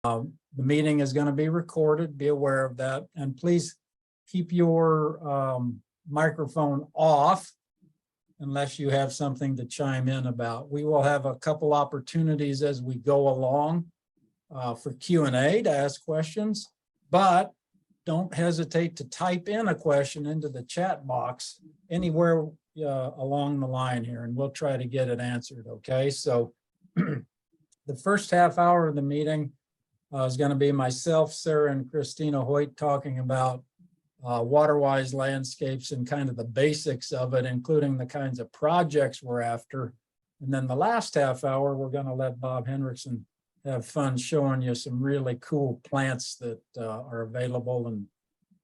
The meeting is going to be recorded. Be aware of that. And please keep your microphone off unless you have something to chime in about. We will have a couple opportunities as we go along for Q&A to ask questions, but don't hesitate to type in a question into the chat box anywhere along the line here, and we'll try to get it answered, okay? So the first half hour of the meeting is going to be myself, Sarah, and Christina Hoyt talking about Waterwise Landscapes and kind of the basics of it, including the kinds of projects we're after. And then the last half hour, we're going to let Bob Henrickson have fun showing you some really cool plants that are available and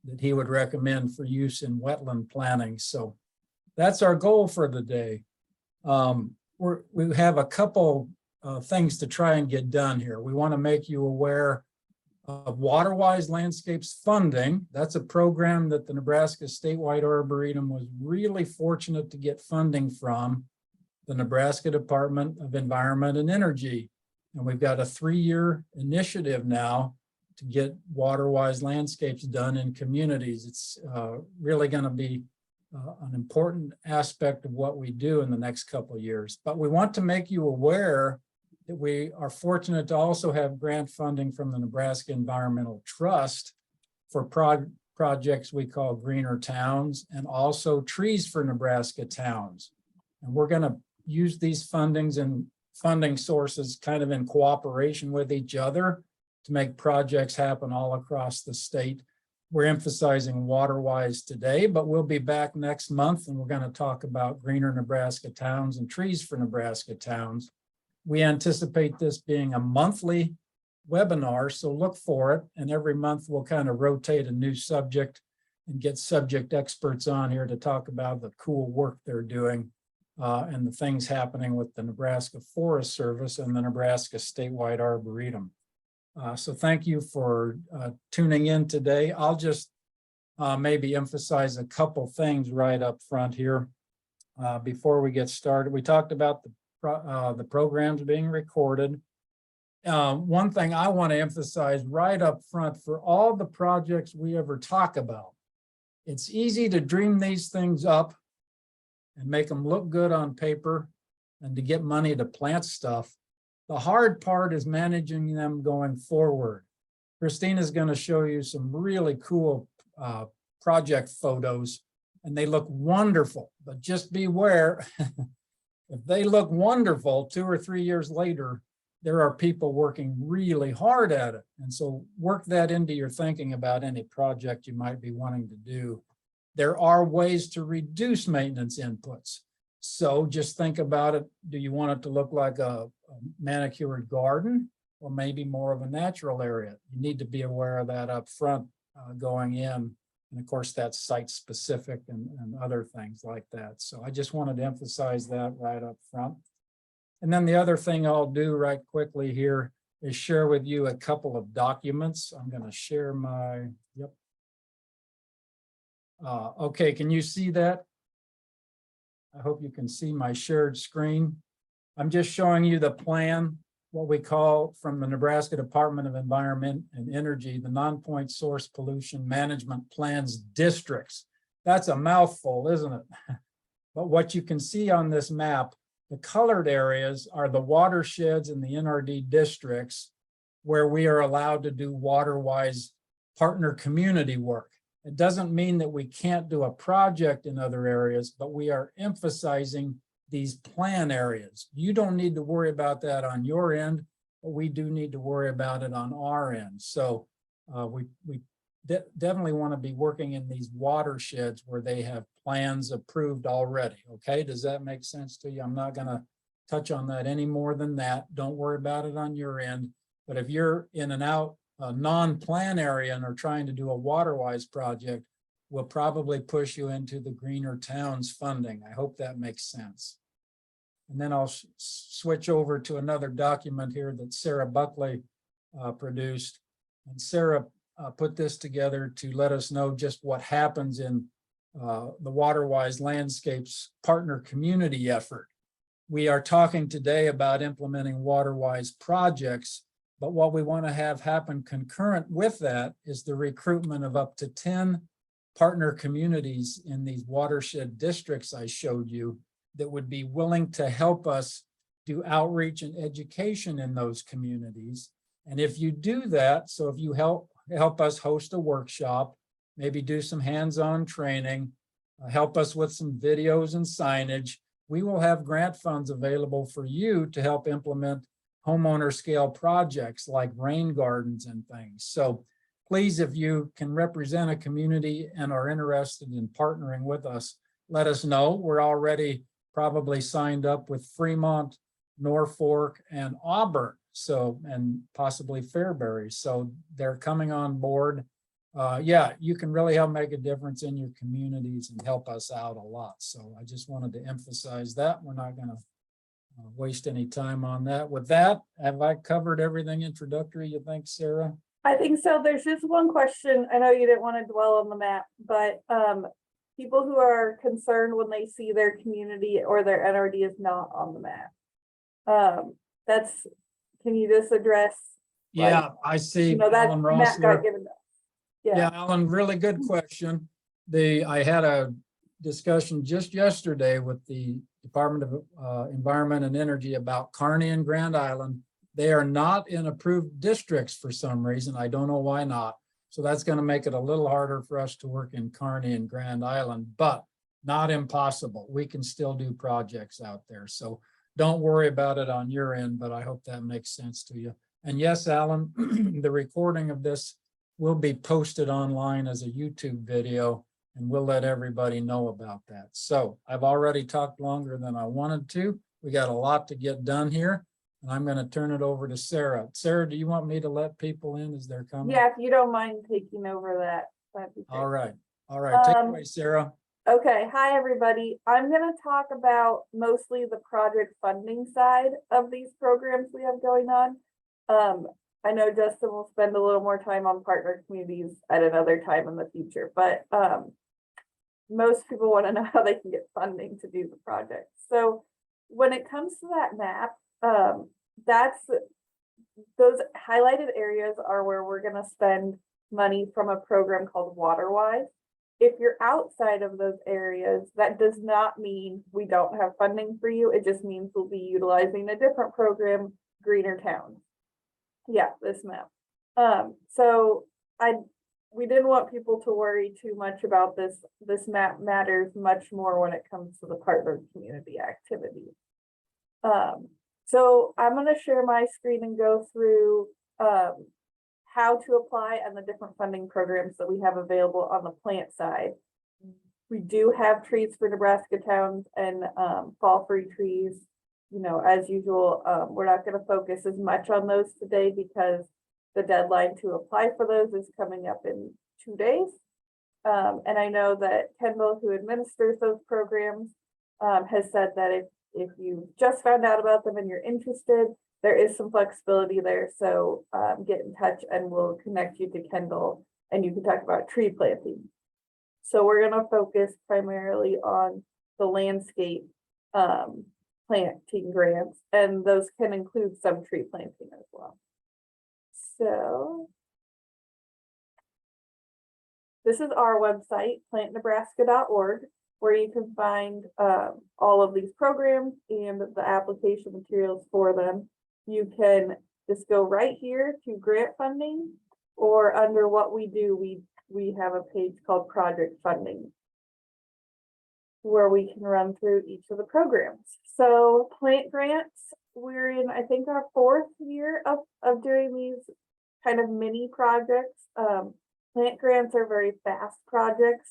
that he would recommend for use in wetland planning. So that's our goal for the day. We have a couple things to try and get done here. We want to make you aware of Waterwise Landscapes funding. That's a program that the Nebraska Statewide Arboretum was really fortunate to get funding from the Nebraska Department of Environment and Energy. And we've got a 3-year initiative now to get Waterwise Landscapes done in communities. It's really going to be an important aspect of what we do in the next couple of years. But we want to make you aware that we are fortunate to also have grant funding from the Nebraska Environmental Trust for projects we call Greener Towns, and also Trees for Nebraska Towns. And we're going to use these fundings and funding sources kind of in cooperation with each other to make projects happen all across the state. We're emphasizing Waterwise today, but we'll be back next month and we're going to talk about Greener Nebraska Towns and Trees for Nebraska Towns. We anticipate this being a monthly webinar, so look for it. And every month we'll kind of rotate a new subject and get subject experts on here to talk about the cool work they're doing and the things happening with the Nebraska Forest Service and the Nebraska Statewide Arboretum. So thank you for tuning in today. I'll just maybe emphasize a couple things right up front here before we get started. We talked about the programs being recorded. One thing I want to emphasize right up front for all the projects we ever talk about, it's easy to dream these things up and make them look good on paper and to get money to plant stuff. The hard part is managing them going forward. Christina's going to show you some really cool project photos, and they look wonderful, but just beware. If they look wonderful 2 or 3 years later, there are people working really hard at it. And so work that into your thinking about any project you might be wanting to do. There are ways to reduce maintenance inputs. So just think about it. Do you want it to look like a manicured garden or maybe more of a natural area? You need to be aware of that up front going in. And of course, that's site specific and other things like that. So I just wanted to emphasize that right up front. And then the other thing I'll do right quickly here is share with you a couple of documents. I'm going to share my, yep. Okay, can you see that? I hope you can see my shared screen. I'm just showing you the plan, what we call from the Nebraska Department of Environment and Energy, the non-point source pollution management plans districts. That's a mouthful, isn't it? But what you can see on this map, the colored areas are the watersheds in the NRD districts where we are allowed to do Waterwise partner community work. It doesn't mean that we can't do a project in other areas, but we are emphasizing these plan areas. You don't need to worry about that on your end, but we do need to worry about it on our end. So we definitely want to be working in these watersheds where they have plans approved already. Okay, does that make sense to you? I'm not going to touch on that any more than that. Don't worry about it on your end. But if you're in and out a non-plan area and are trying to do a Waterwise project, we'll probably push you into the Greener Towns funding. I hope that makes sense. And then I'll switch over to another document here that Sarah Buckley produced. And Sarah put this together to let us know just what happens in the Waterwise Landscapes partner community effort. We are talking today about implementing Waterwise projects, But what we want to have happen concurrent with that is the recruitment of up to 10 partner communities in these watershed districts I showed you that would be willing to help us do outreach and education in those communities. And if you do that, so if you help us host a workshop, maybe do some hands-on training, help us with some videos and signage, we will have grant funds available for you to help implement homeowner scale projects like rain gardens and things. So please, if you can represent a community and are interested in partnering with us, let us know. We're already probably signed up with Fremont, Norfolk, and Auburn, so, and possibly Fairbury. So they're coming on board. Yeah, you can really help make a difference in your communities and help us out a lot. So I just wanted to emphasize that. We're not going to waste any time on that. With that, have I covered everything introductory, you think, Sarah? I think so. There's just one question. I know you didn't want to dwell on the map, but people who are concerned when they see their community or their NRD is not on the map. Can you just address? Yeah, like, I see. You know, that Alan map got Rossler. given to us. Yeah, Alan, really good question. I had a discussion just yesterday with the Department of Environment and Energy about Kearney and Grand Island. They are not in approved districts for some reason. I don't know why not. So that's going to make it a little harder for us to work in Kearney and Grand Island, but not impossible. We can still do projects out there. So don't worry about it on your end, but I hope that makes sense to you. And yes, Alan, the recording of this will be posted online as a YouTube video, and we'll let everybody know about that. So I've already talked longer than I wanted to. We got a lot to get done here, and I'm going to turn it over to Sarah. Sarah, do you want me to let people in as they're coming? Yeah, if you don't mind taking over that. That'd be great. All right. All right. Take it away, Sarah. Okay. Hi, everybody. I'm going to talk about mostly the project funding side of these programs we have going on. I know Justin will spend a little more time on partner communities at another time in the future, but most people want to know how they can get funding to do the project. So when it comes to that map, those highlighted areas are where we're going to spend money from a program called Waterwise. If you're outside of those areas, that does not mean we don't have funding for you. It just means we'll be utilizing a different program, Greener Towns. Yeah, this map. So we didn't want people to worry too much about this. This map matters much more when it comes to the partner community activity. So I'm going to share my screen and go through how to apply and the different funding programs that we have available on the plant side. We do have trees for Nebraska towns and fall-free trees. You know, as usual, we're not going to focus as much on those today because the deadline to apply for those is coming up in 2 days. And I know that Kendall, who administers those programs, has said that if you just found out about them and you're interested, there is some flexibility there. So get in touch and we'll connect you to Kendall and you can talk about tree planting. So we're going to focus primarily on the landscape planting grants, and those can include some tree planting as well. So this is our website, plantnebraska.org, where you can find all of these programs and the application materials for them. You can just go right here to grant funding, or under what we do, we have a page called project funding, where we can run through each of the programs. So plant grants, we're in, I think, our 4th year of doing these kind of mini projects. Plant grants are very fast projects.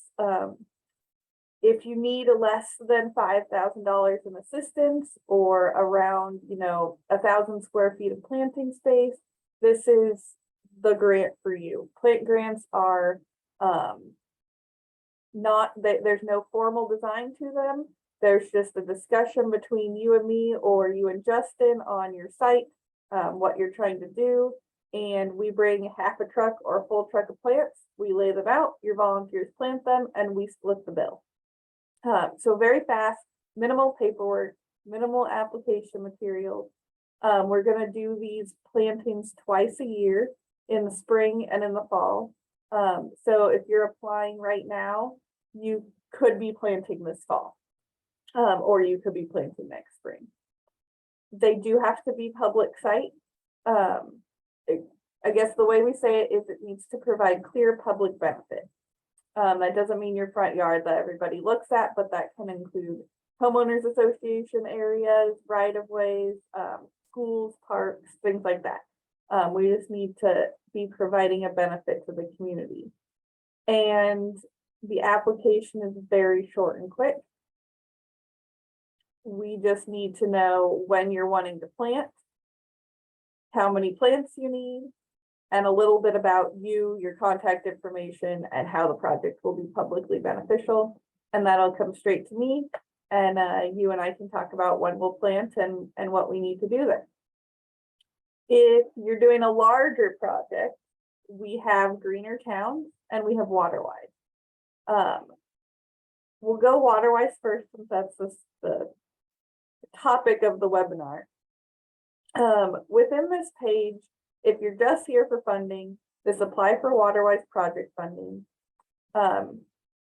If you need less than $5,000 in assistance or around, 1,000 square feet of planting space, this is the grant for you. Plant grants are there's no formal design to them. There's just a discussion between you and me or you and Justin on your site, what you're trying to do. And we bring half a truck or a full truck of plants. We lay them out, your volunteers plant them, and we split the bill. So very fast, minimal paperwork, minimal application materials. We're gonna do these plantings twice a year, in the spring and in the fall. So if you're applying right now, you could be planting this fall. Or you could be planting next spring. They do have to be public site. I guess the way we say it is it needs to provide clear public benefit. That doesn't mean your front yard that everybody looks at, but that can include homeowners association areas, right of ways, schools, parks, things like that. We just need to be providing a benefit to the community. And the application is very short and quick. We just need to know when you're wanting to plant, how many plants you need, and a little bit about you, your contact information, and how the project will be publicly beneficial. And that'll come straight to me, and you and I can talk about when we'll plant and what we need to do there. If you're doing a larger project, we have Greener Towns and we have Waterwise. We'll go Waterwise first, since that's the topic of the webinar. Within this page, if you're just here for funding, this apply for Waterwise project funding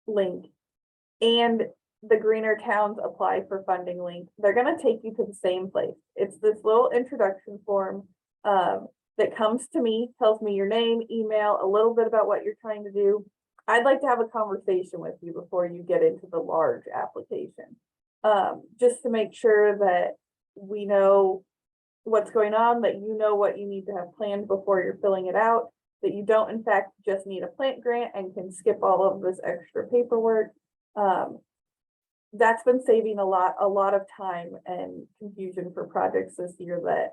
link and the Greener Towns apply for funding link, they're going to take you to the same place. It's this little introduction form that comes to me, tells me your name, email, a little bit about what you're trying to do. I'd like to have a conversation with you before you get into the large application, just to make sure that we know what's going on, that you know what you need to have planned before you're filling it out, that you don't in fact just need a plant grant and can skip all of this extra paperwork. That's been saving a lot of time and confusion for projects this year that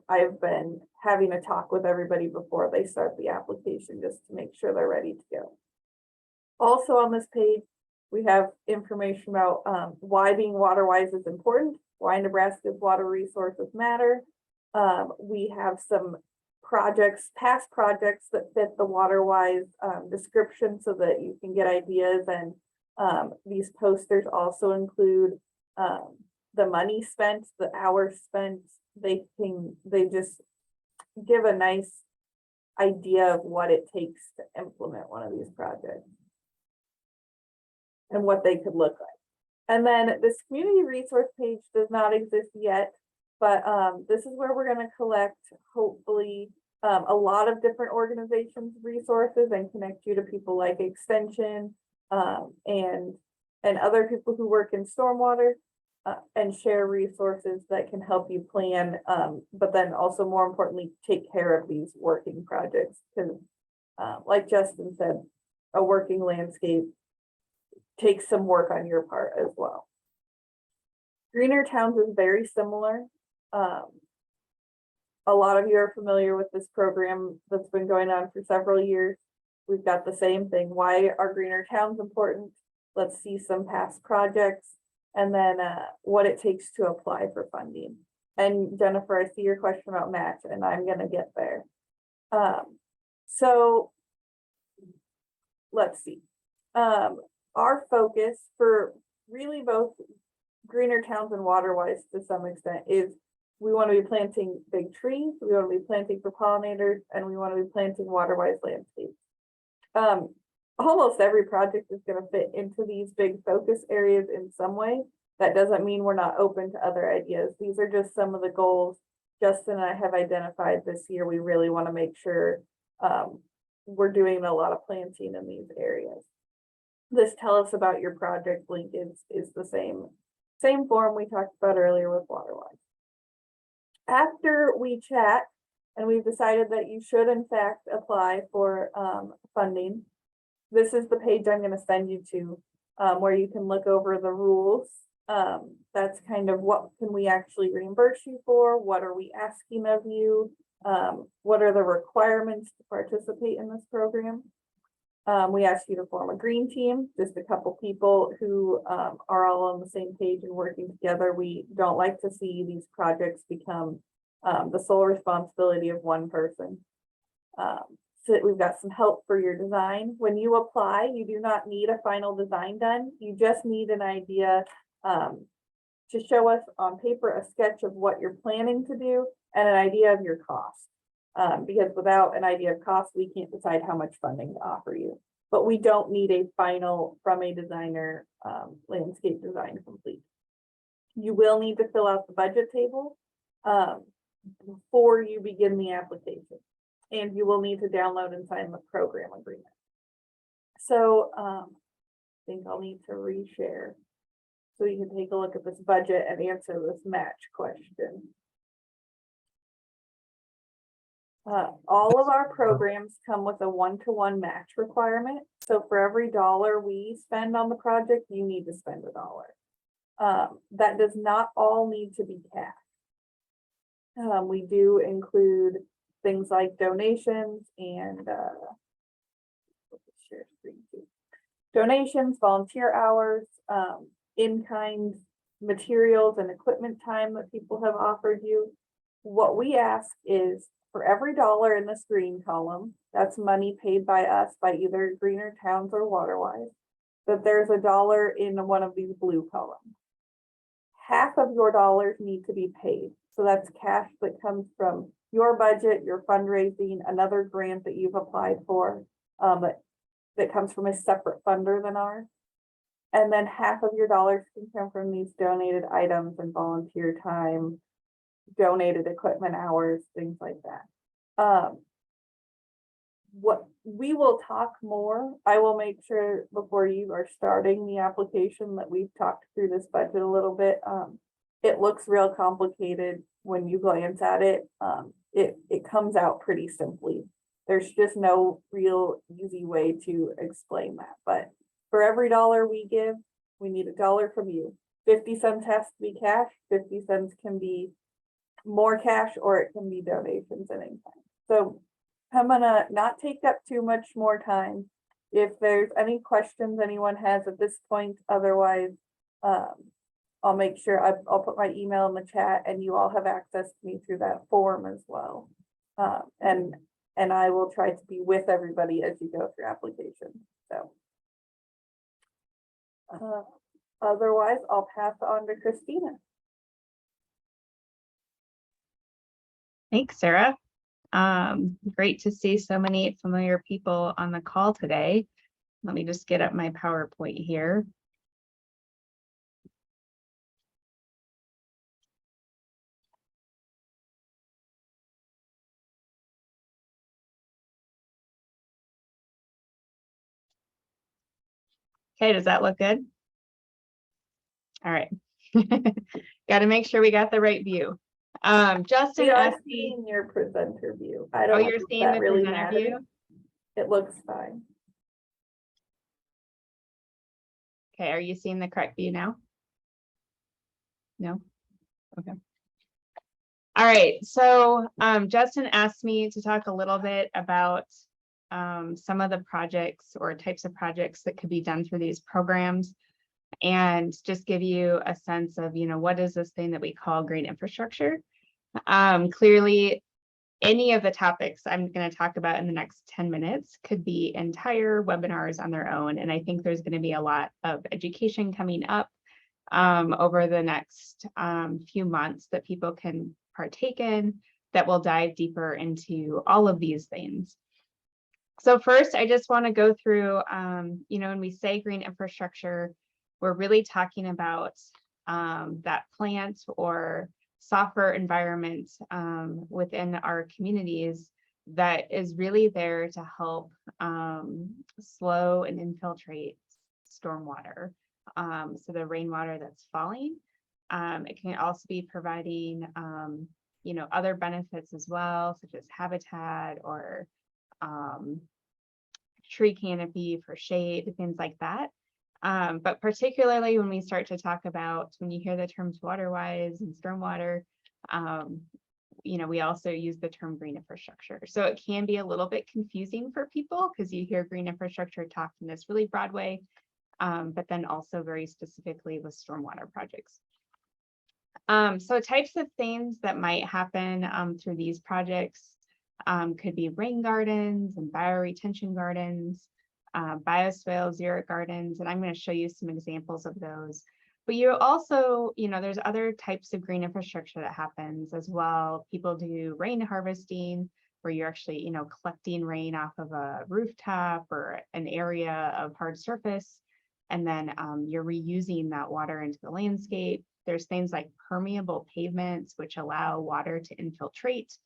I've been having a talk with everybody before they start the application, just to make sure they're ready to go. Also on this page, we have information about why being Waterwise is important, why Nebraska's water resources matter. We have some projects, past projects that fit the Waterwise description so that you can get ideas. And these posters also include the money spent, the hours spent. They just give a nice idea of what it takes to implement one of these projects and what they could look like. And then this community resource page does not exist yet, but this is where we're going to collect, hopefully, a lot of different organizations' resources and connect you to people like Extension and other people who work in stormwater and share resources that can help you plan, but then also more importantly, take care of these working projects. Because like Justin said, a working landscape takes some work on your part as well. Greener Towns is very similar. A lot of you are familiar with this program that's been going on for several years. We've got the same thing. Why are Greener Towns important? Let's see some past projects, and then what it takes to apply for funding. And Jennifer, I see your question about match, and I'm gonna get there. So let's see. Our focus for really both Greener Towns and Waterwise to some extent is we want to be planting big trees, we want to be planting for pollinators, and we want to be planting Waterwise landscapes. Almost every project is going to fit into these big focus areas in some way. That doesn't mean we're not open to other ideas. These are just some of the goals Justin and I have identified this year. We really want to make sure we're doing a lot of planting in these areas. This tell us about your project link is the same form we talked about earlier with Waterwise. After we chat and we've decided that you should in fact apply for funding, this is the page I'm going to send you to where you can look over the rules. That's kind of what can we actually reimburse you for? What are we asking of you? What are the requirements to participate in this program? We ask you to form a green team, just a couple people who are all on the same page and working together. We don't like to see these projects become the sole responsibility of one person. So we've got some help for your design. When you apply, you do not need a final design done. You just need an idea to show us on paper a sketch of what you're planning to do and an idea of your cost. Because without an idea of cost, we can't decide how much funding to offer you. But we don't need a final from a designer landscape design complete. You will need to fill out the budget table before you begin the application. And you will need to download and sign the program agreement. So I think I'll need to reshare so you can take a look at this budget and answer this match question. All of our programs come with a 1-to-1 match requirement. So for every dollar we spend on the project, you need to spend $1. That does not all need to be cash. We do include things like donations and share screen too. Donations, volunteer hours, in-kind materials and equipment time that people have offered you. What we ask is for every dollar in this green column, that's money paid by us by either Greener Towns or Waterwise, that there's $1 in one of these blue columns. Half of your dollars need to be paid. So that's cash that comes from your budget, your fundraising, another grant that you've applied for, that comes from a separate funder than ours. And then half of your dollars can come from these donated items and volunteer time, donated equipment hours, things like that. What we will talk more, I will make sure before you are starting the application that we've talked through this budget a little bit. It looks real complicated when you glance at it. It comes out pretty simply. There's just no real easy way to explain that. But for every dollar we give, we need $1 from you. 50 cents has to be cash, 50 cents can be more cash, or it can be donations and in-kind. So I'm gonna not take up too much more time. If there's any questions anyone has at this point, otherwise, I'll make sure I'll put my email in the chat and you all have access to me through that form as well. And I will try to be with everybody as you go through application. So otherwise, I'll pass on to Christina. Thanks, Sarah. Great to see so many familiar people on the call today. Let me just get up my PowerPoint here. Okay, does that look good? All right. Got to make sure we got the right view. Justin asked me. Seeing your presenter view. I don't Oh, know you're if seeing that the really presenter matters. view? It looks fine. Okay, are you seeing the correct view now? No? Okay. All right, so Justin asked me to talk a little bit about some of the projects or types of projects that could be done through these programs, and just give you a sense of, what is this thing that we call green infrastructure? Clearly, any of the topics I'm going to talk about in the next 10 minutes could be entire webinars on their own. And I think there's going to be a lot of education coming up over the next few months that people can partake in that will dive deeper into all of these things. So first, I just want to go through, when we say green infrastructure, we're really talking about that plant or software environment within our communities that is really there to help slow and infiltrate stormwater. So the rainwater that's falling. It can also be providing, other benefits as well, such as habitat or tree canopy for shade, things like that. But particularly when we start to talk about, when you hear the terms waterwise and stormwater, we also use the term green infrastructure. So it can be a little bit confusing for people because you hear green infrastructure talked in this really broad way, but then also very specifically with stormwater projects. So types of things that might happen through these projects could be rain gardens and bioretention gardens, Biosoil, Xeric gardens, and I'm going to show you some examples of those. But you also, there's other types of green infrastructure that happens as well. People do rain harvesting, where you're actually, collecting rain off of a rooftop or an area of hard surface, and then you're reusing that water into the landscape. There's things like permeable pavements, which allow water to infiltrate.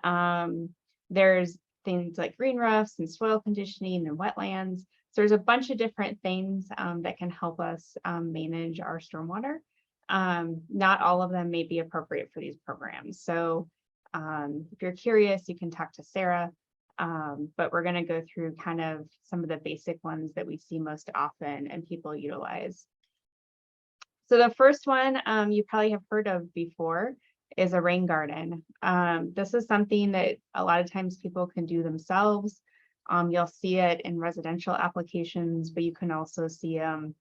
There's things like green roofs and soil conditioning and wetlands. So there's a bunch of different things that can help us manage our stormwater. Not all of them may be appropriate for these programs. So if you're curious, you can talk to Sarah, but we're going to go through kind of some of the basic ones that we see most often and people utilize. So the first one you probably have heard of before is a rain garden. This is something that a lot of times people can do themselves. You'll see it in residential applications, but you can also see them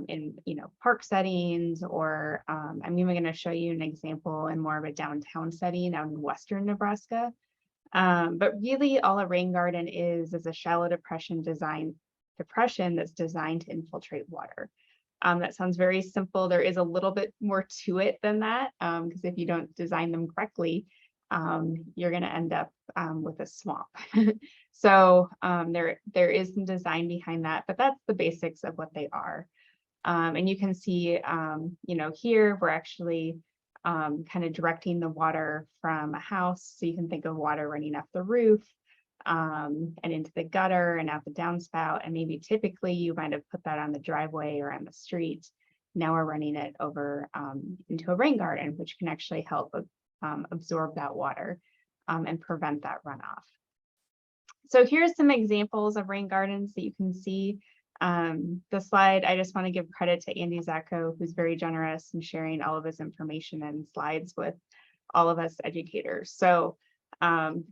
in park settings, or I'm even going to show you an example in more of a downtown setting out in western Nebraska. But really all a rain garden is a shallow depression that's designed to infiltrate water. That sounds very simple. There is a little bit more to it than that, because if you don't design them correctly, you're going to end up with a swamp. So there is some design behind that, but that's the basics of what they are. And you can see, here we're actually kind of directing the water from a house. So you can think of water running off the roof and into the gutter and out the downspout. And maybe typically you might have put that on the driveway or on the street. Now we're running it over into a rain garden, which can actually help absorb that water and prevent that runoff. So here's some examples of rain gardens that you can see. The slide, I just want to give credit to Andy Zacco, who's very generous in sharing all of his information and slides with all of us educators. So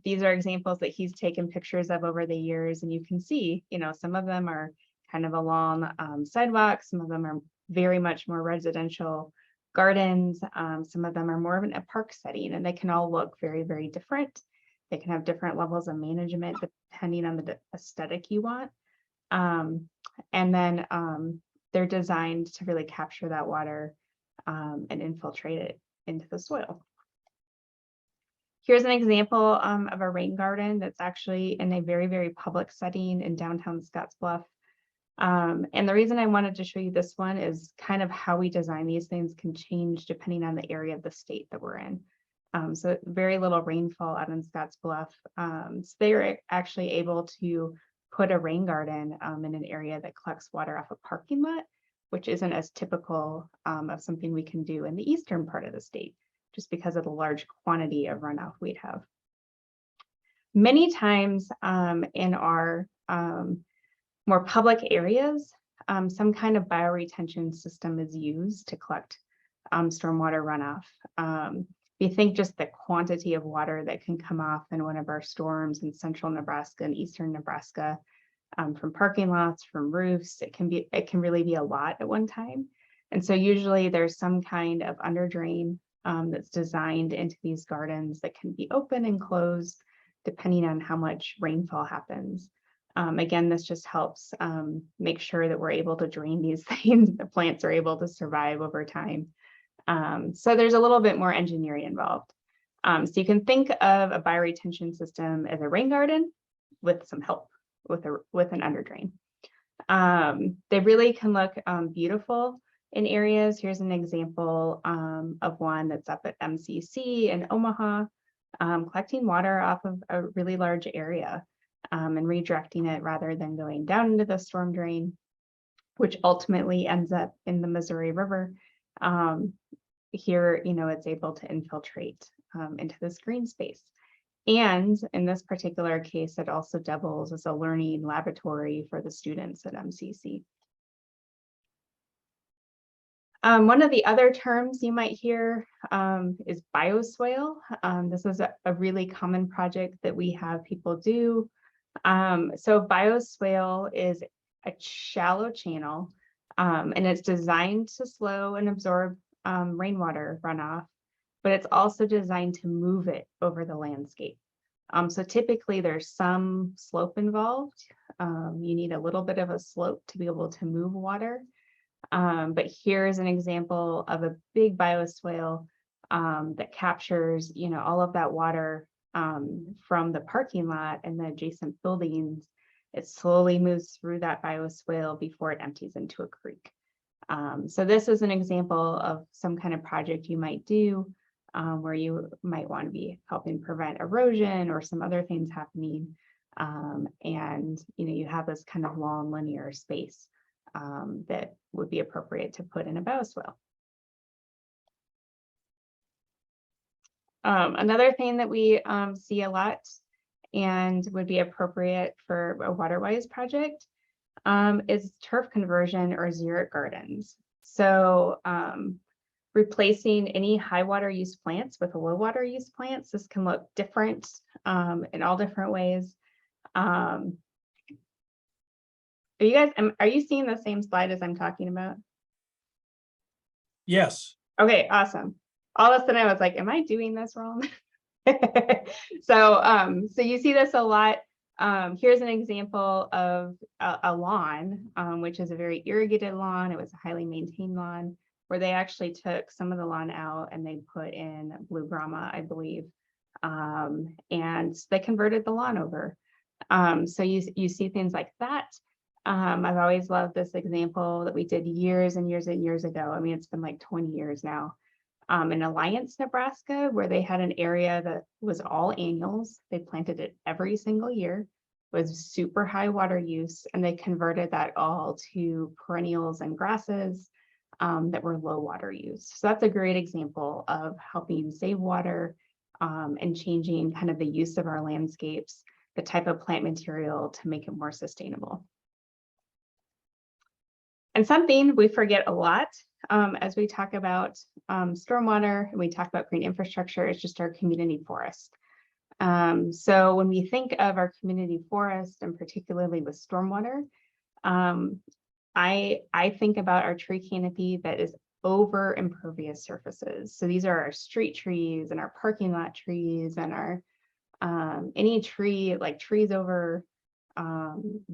these are examples that he's taken pictures of over the years, and you can see, some of them are kind of along sidewalks, some of them are very much more residential gardens, some of them are more of a park setting, and they can all look very, very different. They can have different levels of management depending on the aesthetic you want. And then they're designed to really capture that water and infiltrate it into the soil. Here's an example of a rain garden that's actually in a very, very public setting in downtown Scottsbluff. And the reason I wanted to show you this one is kind of how we design these things can change depending on the area of the state that we're in. So very little rainfall out in Scottsbluff. So they're actually able to put a rain garden in an area that collects water off a parking lot, which isn't as typical of something we can do in the eastern part of the state, just because of the large quantity of runoff we'd have. Many times in our more public areas, some kind of bioretention system is used to collect stormwater runoff. You think just the quantity of water that can come off in one of our storms in central Nebraska and eastern Nebraska, from parking lots, from roofs, it can really be a lot at one time. And so usually there's some kind of under drain that's designed into these gardens that can be open and closed depending on how much rainfall happens. Again, this just helps make sure that we're able to drain these things. The plants are able to survive over time. So there's a little bit more engineering involved. So you can think of a bioretention system as a rain garden with some help with an underdrain. They really can look beautiful in areas. Here's an example of one that's up at MCC in Omaha, collecting water off of a really large area and redirecting it rather than going down into the storm drain, which ultimately ends up in the Missouri River. Here, it's able to infiltrate into this green space. And in this particular case, it also doubles as a learning laboratory for the students at MCC. One of the other terms you might hear is Biosoil. This is a really common project that we have people do. So Biosoil is a shallow channel, and it's designed to slow and absorb rainwater runoff, but it's also designed to move it over the landscape. So typically there's some slope involved. You need a little bit of a slope to be able to move water. But here's an example of a big bioswale that captures, all of that water from the parking lot and the adjacent buildings. It slowly moves through that bioswale before it empties into a creek. So this is an example of some kind of project you might do where you might want to be helping prevent erosion or some other things happening. And you have this kind of long linear space that would be appropriate to put in a bioswale. Another thing that we see a lot and would be appropriate for a Waterwise project is turf conversion or xeric gardens. So replacing any high water use plants with low water use plants. This can look different in all different ways. Are you seeing the same slide as I'm talking about? Yes. Okay, awesome. All of a sudden I was like, am I doing this wrong? So you see this a lot. Here's an example of a lawn, which is a very irrigated lawn. It was a highly maintained lawn where they actually took some of the lawn out and they put in blue grama, I believe. And they converted the lawn over. So you see things like that. I've always loved this example that we did years and years and years ago. I mean, it's been like 20 years now. In Alliance, Nebraska, where they had an area that was all annuals. They planted it every single year, was super high water use, and they converted that all to perennials and grasses that were low water use. So that's a great example of helping save water and changing kind of the use of our landscapes, the type of plant material to make it more sustainable. And something we forget a lot as we talk about stormwater and we talk about green infrastructure is just our community forest. So when we think of our community forest, and particularly with stormwater, I think about our tree canopy that is over impervious surfaces. So these are our street trees and our parking lot trees and our any tree, like trees over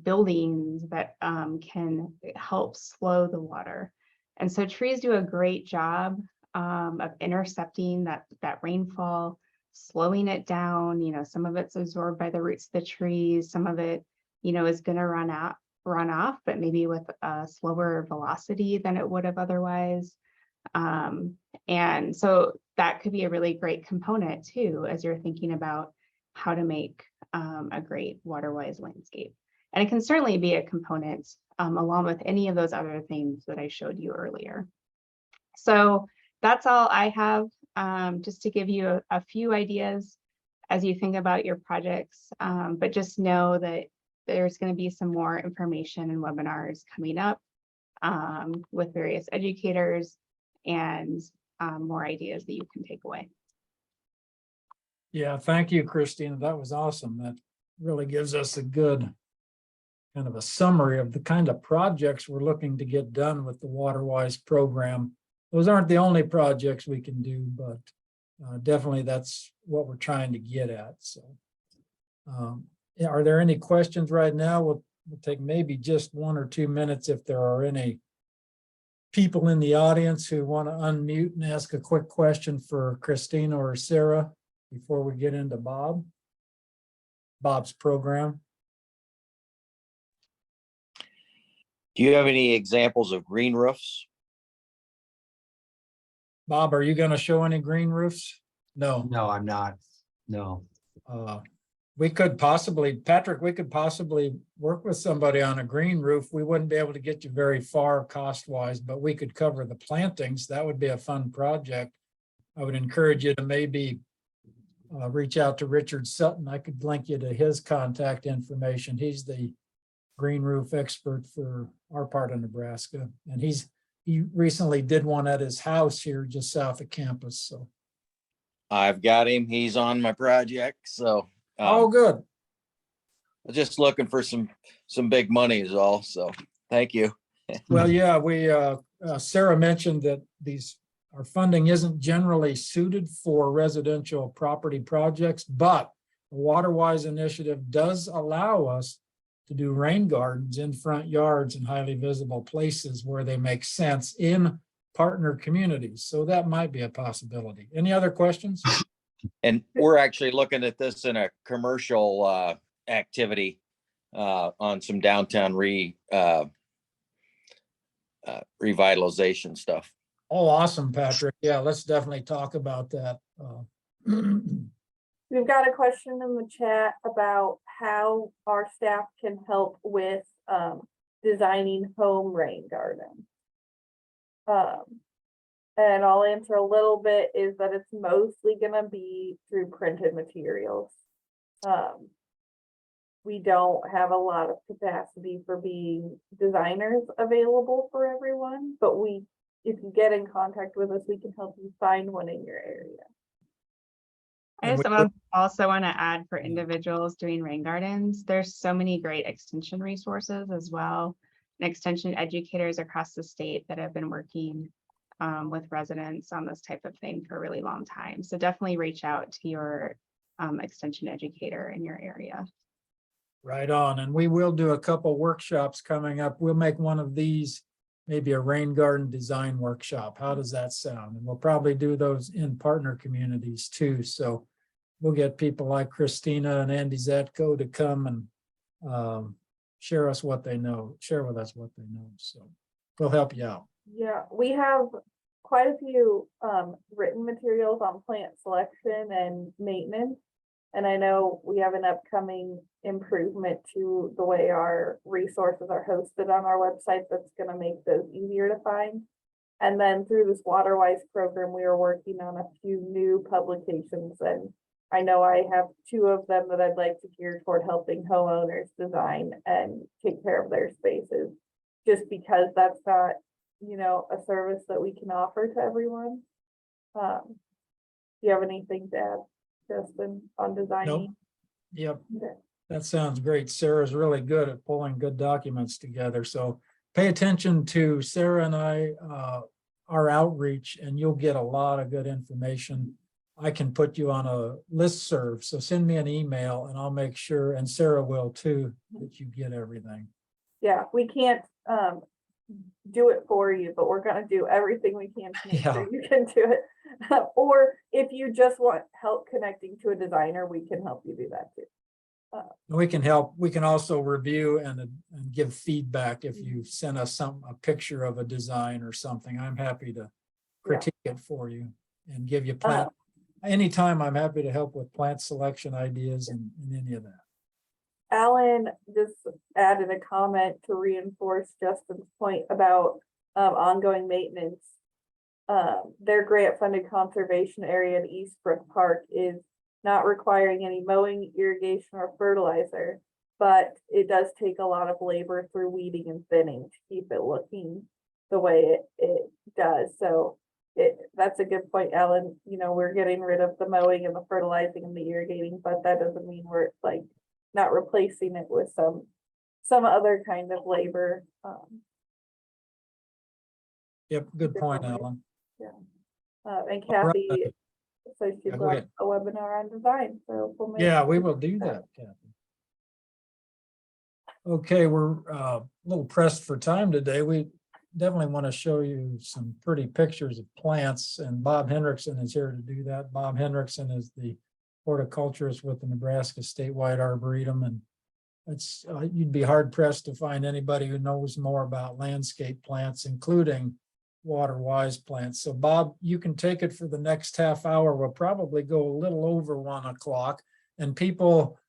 buildings that can help slow the water. And so trees do a great job of intercepting that rainfall, slowing it down. Some of it's absorbed by the roots of the trees. Some of it, is going to run off, but maybe with a slower velocity than it would have otherwise. And so that could be a really great component too, as you're thinking about how to make a great waterwise landscape. And it can certainly be a component along with any of those other things that I showed you earlier. So that's all I have, just to give you a few ideas as you think about your projects, but just know that there's going to be some more information and webinars coming up with various educators and more ideas that you can take away. Yeah, thank you, Christina. That was awesome. That really gives us a good kind of a summary of the kind of projects we're looking to get done with the Waterwise program. Those aren't the only projects we can do, but definitely that's what we're trying to get at. So yeah, are there any questions right now? We'll take maybe just 1 or 2 minutes if there are any people in the audience who want to unmute and ask a quick question for Christina or Sarah before we get into Bob's program. Do you have any examples of green roofs? Bob, are you going to show any green roofs? No. No, I'm not. No. We could possibly, Patrick, we could possibly work with somebody on a green roof. We wouldn't be able to get you very far cost-wise, but we could cover the plantings. That would be a fun project. I would encourage you to maybe reach out to Richard Sutton. I could link you to his contact information. He's the green roof expert for our part of Nebraska. And he recently did one at his house here just south of campus. So I've got him. He's on my project. So oh, good. I'm just looking for some big money is all. So thank you. Well, yeah, we Sarah mentioned that our funding isn't generally suited for residential property projects, but the Waterwise initiative does allow us to do rain gardens in front yards and highly visible places where they make sense in partner communities. So that might be a possibility. Any other questions? And we're actually looking at this in a commercial activity on some downtown revitalization stuff. Oh, awesome, Patrick. Yeah, let's definitely talk about that. We've got a question in the chat about how our staff can help with designing home rain gardens. And I'll answer a little bit is that it's mostly gonna be through printed materials. We don't have a lot of capacity for being designers available for everyone, but if you get in contact with us, we can help you find one in your area. I And just we- also want to add for individuals doing rain gardens, there's so many great extension resources as well. And extension educators across the state that have been working with residents on this type of thing for a really long time. So definitely reach out to your extension educator in your area. Right on. And we will do a couple workshops coming up. We'll make one of these, maybe a rain garden design workshop. How does that sound? And we'll probably do those in partner communities too. So we'll get people like Christina and Andy Zetko to come and share with us what they know. So we'll help you out. Yeah, we have quite a few written materials on plant selection and maintenance. And I know we have an upcoming improvement to the way our resources are hosted on our website that's going to make those easier to find. And then through this Waterwise program, we are working on a few new publications. And I know I have 2 of them that I'd like to gear toward helping homeowners design and take care of their spaces, just because that's not, a service that we can offer to everyone. Do you have anything to add, Justin, on designing? Yep. Okay. That sounds great. Sarah's really good at pulling good documents together. So pay attention to Sarah and I, our outreach, and you'll get a lot of good information. I can put you on a listserv. So send me an email and I'll make sure, and Sarah will too, that you get everything. Yeah, we can't do it for you, but we're gonna do everything we can to make sure you can do it. Or if you just want help connecting to a designer, we can help you do that too. We can help. We can also review and give feedback if you send us a picture of a design or something. I'm happy to critique it for you and give you plant. Anytime I'm happy to help with plant selection ideas and any of that. Alan just added a comment to reinforce Justin's point about ongoing maintenance. Their grant funded conservation area in Eastbrook Park is not requiring any mowing, irrigation, or fertilizer, but it does take a lot of labor through weeding and thinning to keep it looking the way it does. So that's a good point, Alan. We're getting rid of the mowing and the fertilizing and the irrigating, but that doesn't mean we're not replacing it with some other kind of labor. Yep, good point, Alan. And Kathy says she's go got ahead. a webinar on design, so we'll make Yeah, we will do that, Kathy. Okay, we're a little pressed for time today. We definitely want to show you some pretty pictures of plants, and Bob Henrickson is here to do that. Bob Henrickson is the horticulturist with the Nebraska Statewide Arboretum, and it's you'd be hard pressed to find anybody who knows more about landscape plants, including water-wise plants. So Bob, you can take it for the next half hour. We'll probably go a little over 1 o'clock, and people,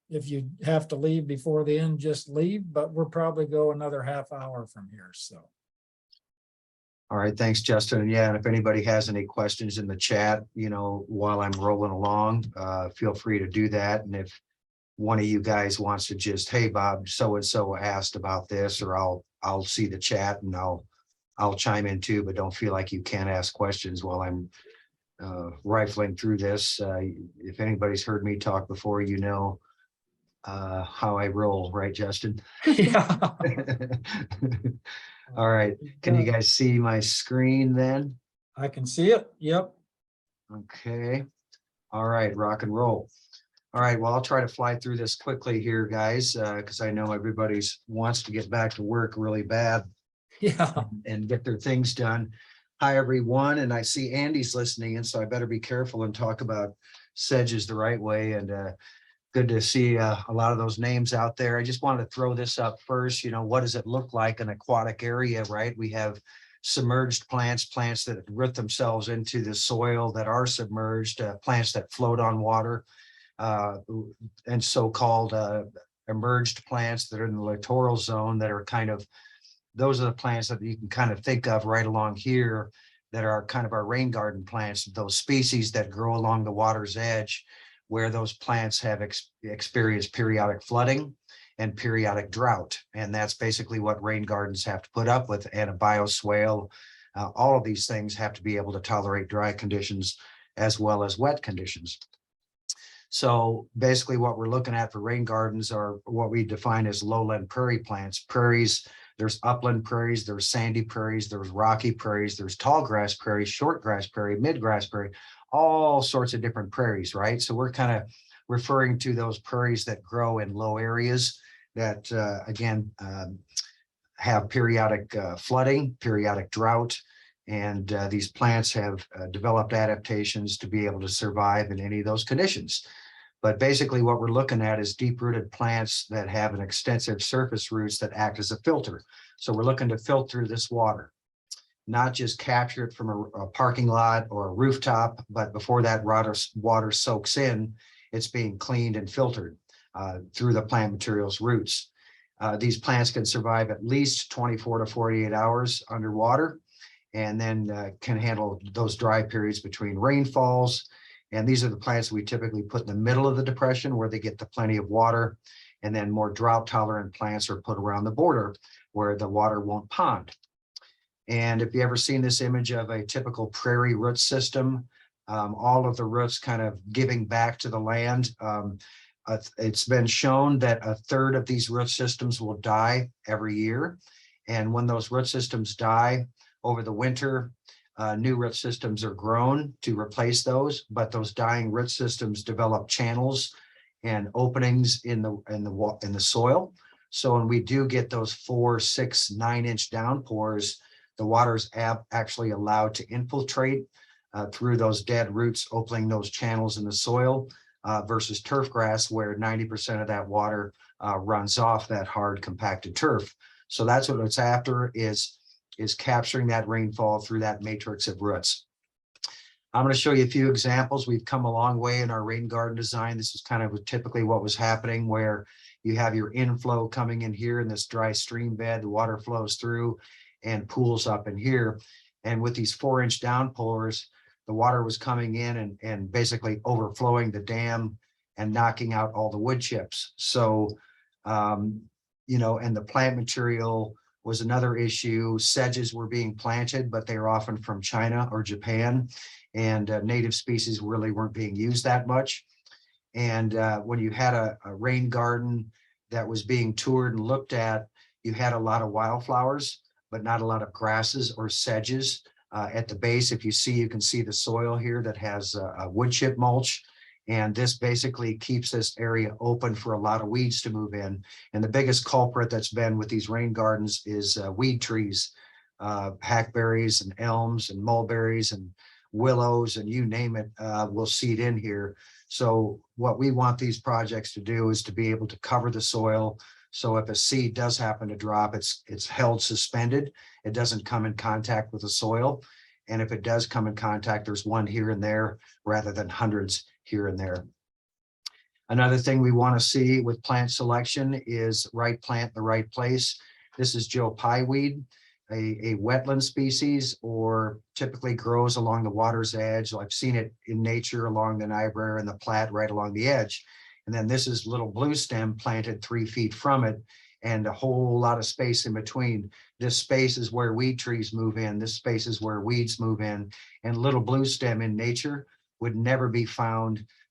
if you have to leave before the end, just leave, but we'll probably go another half hour from here. So. All right, thanks, Justin. And yeah, and if anybody has any questions in the chat, while I'm rolling along, feel free to do that. And if one of you guys wants to just, hey, Bob, so-and-so asked about this, or I'll see the chat and I'll chime in too, but don't feel like you can't ask questions while I'm rifling through this. If anybody's heard me talk before, how I roll, right, Justin? Yeah. All right. Can you guys see my screen then? I can see it. Yep. Okay. All right. Rock and roll. All right, well, I'll try to fly through this quickly here, guys, because I know everybody's wants to get back to work really bad Yeah, and get their things done. Hi, everyone, and I see Andy's listening in, so I better be careful and talk about sedges the right way. And good to see a lot of those names out there. I just wanted to throw this up first. You know, what does it look like in an aquatic area, right? We have submerged plants, plants that root themselves into the soil that are submerged, plants that float on water, and so-called emerged plants that are in the littoral zone that are kind of, those are the plants that you can kind of think of right along here that are kind of our rain garden plants, those species that grow along the water's edge, where those plants have experienced periodic flooding and periodic drought. And that's basically what rain gardens have to put up with, and a bioswale. All of these things have to be able to tolerate dry conditions as well as wet conditions. So basically what we're looking at for rain gardens are what we define as lowland prairie plants. Prairies, there's upland prairies, there's sandy prairies, there's rocky prairies, there's tall grass prairie, short grass prairie, mid-grass prairie, all sorts of different prairies, right? So we're kind of referring to those prairies that grow in low areas that, again, have periodic flooding, periodic drought, and these plants have developed adaptations to be able to survive in any of those conditions. But basically what we're looking at is deep-rooted plants that have an extensive surface roots that act as a filter. So we're looking to filter this water, not just capture it from a parking lot or a rooftop, but before that water soaks in, it's being cleaned and filtered through the plant material's roots. These plants can survive at least 24 to 48 hours underwater, and then can handle those dry periods between rainfalls. And these are the plants we typically put in the middle of the depression where they get the plenty of water, and then more drought tolerant plants are put around the border where the water won't pond. And if you ever seen this image of a typical prairie root system, all of the roots kind of giving back to the land, it's been shown that a third of these root systems will die every year. And when those root systems die over the winter, new root systems are grown to replace those, but those dying root systems develop channels and openings in the soil. So when we do get those 4, 6, 9-inch downpours, the water is actually allowed to infiltrate through those dead roots, opening those channels in the soil, versus turf grass, where 90% of that water runs off that hard compacted turf. So that's what it's after, is capturing that rainfall through that matrix of roots. I'm going to show you a few examples. We've come a long way in our rain garden design. This is kind of typically what was happening, where you have your inflow coming in here in this dry stream bed, the water flows through and pools up in here. And with these 4-inch downpours, the water was coming in and basically overflowing the dam and knocking out all the wood chips. So, you know, and the plant material was another issue. Sedges were being planted, but they are often from China or Japan, and native species really weren't being used that much. And when you had a rain garden that was being toured and looked at, you had a lot of wildflowers, but not a lot of grasses or sedges. At the base, if you see, you can see the soil here that has a wood chip mulch. And this basically keeps this area open for a lot of weeds to move in. And the biggest culprit that's been with these rain gardens is weed trees, hackberries and elms and mulberries and willows, and you name it, will seed in here. So what we want these projects to do is to be able to cover the soil. So if a seed does happen to drop, it's held suspended. It doesn't come in contact with the soil. And if it does come in contact, there's one here and there rather than hundreds here and there. Another thing we want to see with plant selection is right plant in the right place. This is Joe Pieweed, a wetland species, or typically grows along the water's edge. I've seen it in nature along the Niobrara and the Platte, right along the edge. And then this is little blue stem planted 3 feet from it, and a whole lot of space in between. This space is where weed trees move in. This space is where weeds move in. And little blue stem in nature would never be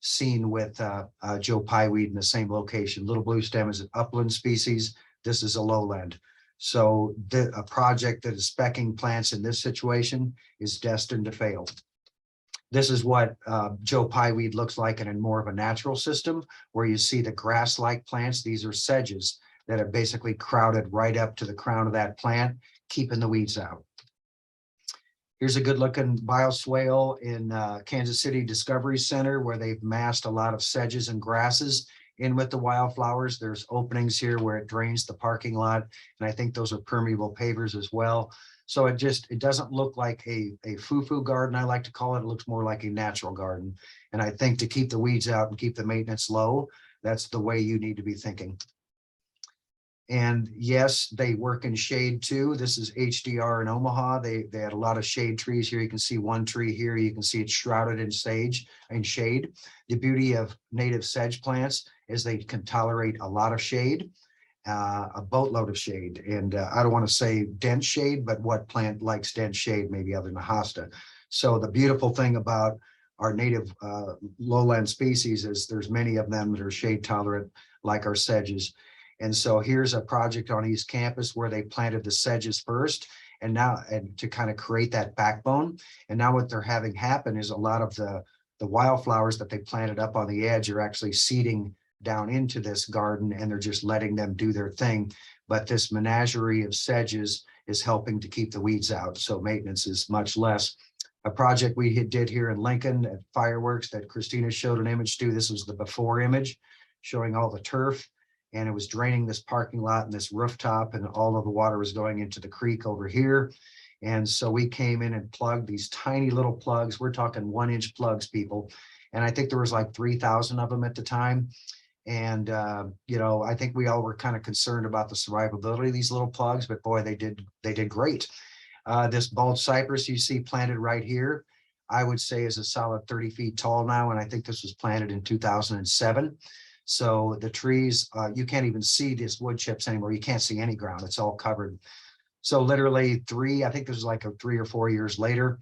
seen with Joe Pieweed in the same location. Little blue stem is an upland species. This is a lowland. So a project that is speccing plants in this situation is destined to fail. This is what Joe Pyeweed looks like in a more of a natural system, where you see the grass-like plants. These are sedges that have basically crowded right up to the crown of that plant, keeping the weeds out. Here's a good looking bioswale in Kansas City Discovery Center, where they've massed a lot of sedges and grasses in with the wildflowers. There's openings here where it drains the parking lot, and I think those are permeable pavers as well. So it doesn't look like a foo-foo garden, I like to call it. It looks more like a natural garden. And I think to keep the weeds out and keep the maintenance low, that's the way you need to be thinking. And yes, they work in shade too. This is HDR in Omaha. They had a lot of shade trees here. You can see one tree here. You can see it's shrouded in shade. The beauty of native sedge plants is they can tolerate a lot of shade. A boatload of shade, and I don't want to say dense shade, but what plant likes dense shade, maybe other than a hosta. So the beautiful thing about our native lowland species is there's many of them that are shade tolerant, like our sedges. And so here's a project on East Campus where they planted the sedges first, and now to kind of create that backbone. And now what they're having happen is a lot of the wildflowers that they planted up on the edge are actually seeding down into this garden, and they're just letting them do their thing. But this menagerie of sedges is helping to keep the weeds out, so maintenance is much less. A project we did here in Lincoln at Fireworks that Christina showed an image to. This was the before image showing all the turf, and it was draining this parking lot and this rooftop, and all of the water was going into the creek over here. And so we came in and plugged these tiny little plugs. We're talking 1-inch plugs, people. And I think there was like 3,000 of them at the time. And, I think we all were kind of concerned about the survivability of these little plugs, but boy, they did great. This bald cypress you see planted right here, I would say is a solid 30 feet tall now. And I think this was planted in 2007. So the trees, you can't even see these wood chips anymore. You can't see any ground. It's all covered. So literally I think this was like 3 or 4 years later,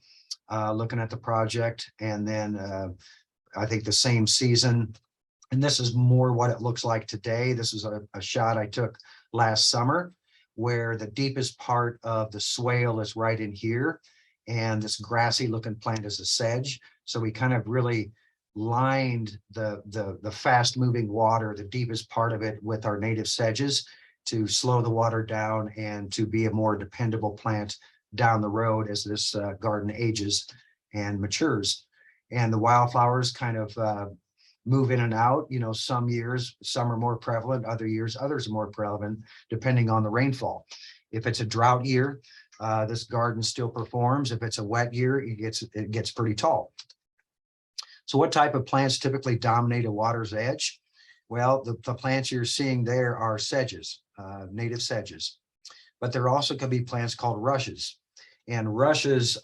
looking at the project. And then I think the same season. And this is more what it looks like today. This is a shot I took last summer, where the deepest part of the swale is right in here. And this grassy looking plant is a sedge. So we kind of really lined the fast moving water, the deepest part of it, with our native sedges to slow the water down and to be a more dependable plant down the road as this garden ages and matures. And the wildflowers kind of move in and out. Some years, some are more prevalent, other years, others are more prevalent, depending on the rainfall. If it's a drought year, this garden still performs. If it's a wet year, it gets pretty tall. So what type of plants typically dominate a water's edge? Well, the plants you're seeing there are sedges, native sedges, but there also can be plants called rushes. And rushes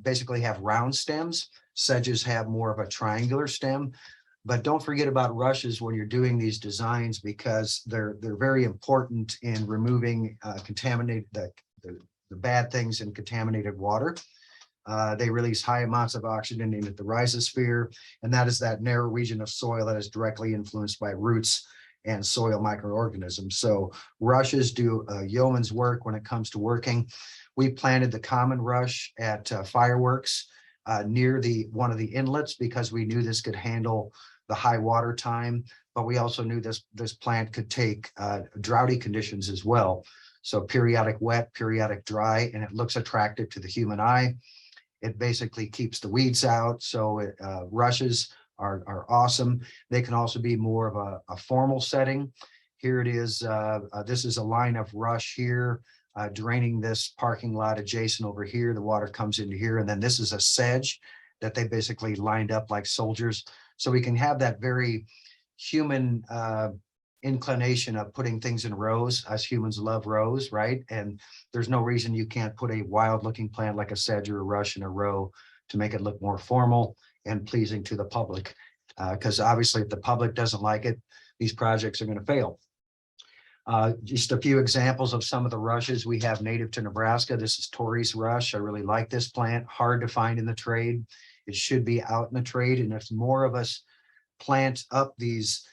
basically have round stems. Sedges have more of a triangular stem. But don't forget about rushes when you're doing these designs, because they're very important in removing the bad things in contaminated water. They release high amounts of oxygen into the rhizosphere, and that is that narrow region of soil that is directly influenced by roots and soil microorganisms. So rushes do yeoman's work when it comes to working. We planted the common rush at Fireworks near one of the inlets, because we knew this could handle the high water time, but we also knew this plant could take droughty conditions as well. So periodic wet, periodic dry, and it looks attractive to the human eye. It basically keeps the weeds out. So rushes are awesome. They can also be more of a formal setting. Here it is. This is a line of rush here, draining this parking lot adjacent over here. The water comes into here. And then this is a sedge that they basically lined up like soldiers. So we can have that very human inclination of putting things in rows. Us humans love rows, right? And there's no reason you can't put a wild looking plant like a sedge or a rush in a row to make it look more formal and pleasing to the public. Because obviously if the public doesn't like it, these projects are going to fail. Just a few examples of some of the rushes we have native to Nebraska. This is Torrey's rush. I really like this plant, hard to find in the trade. It should be out in the trade. And if more of us plant up these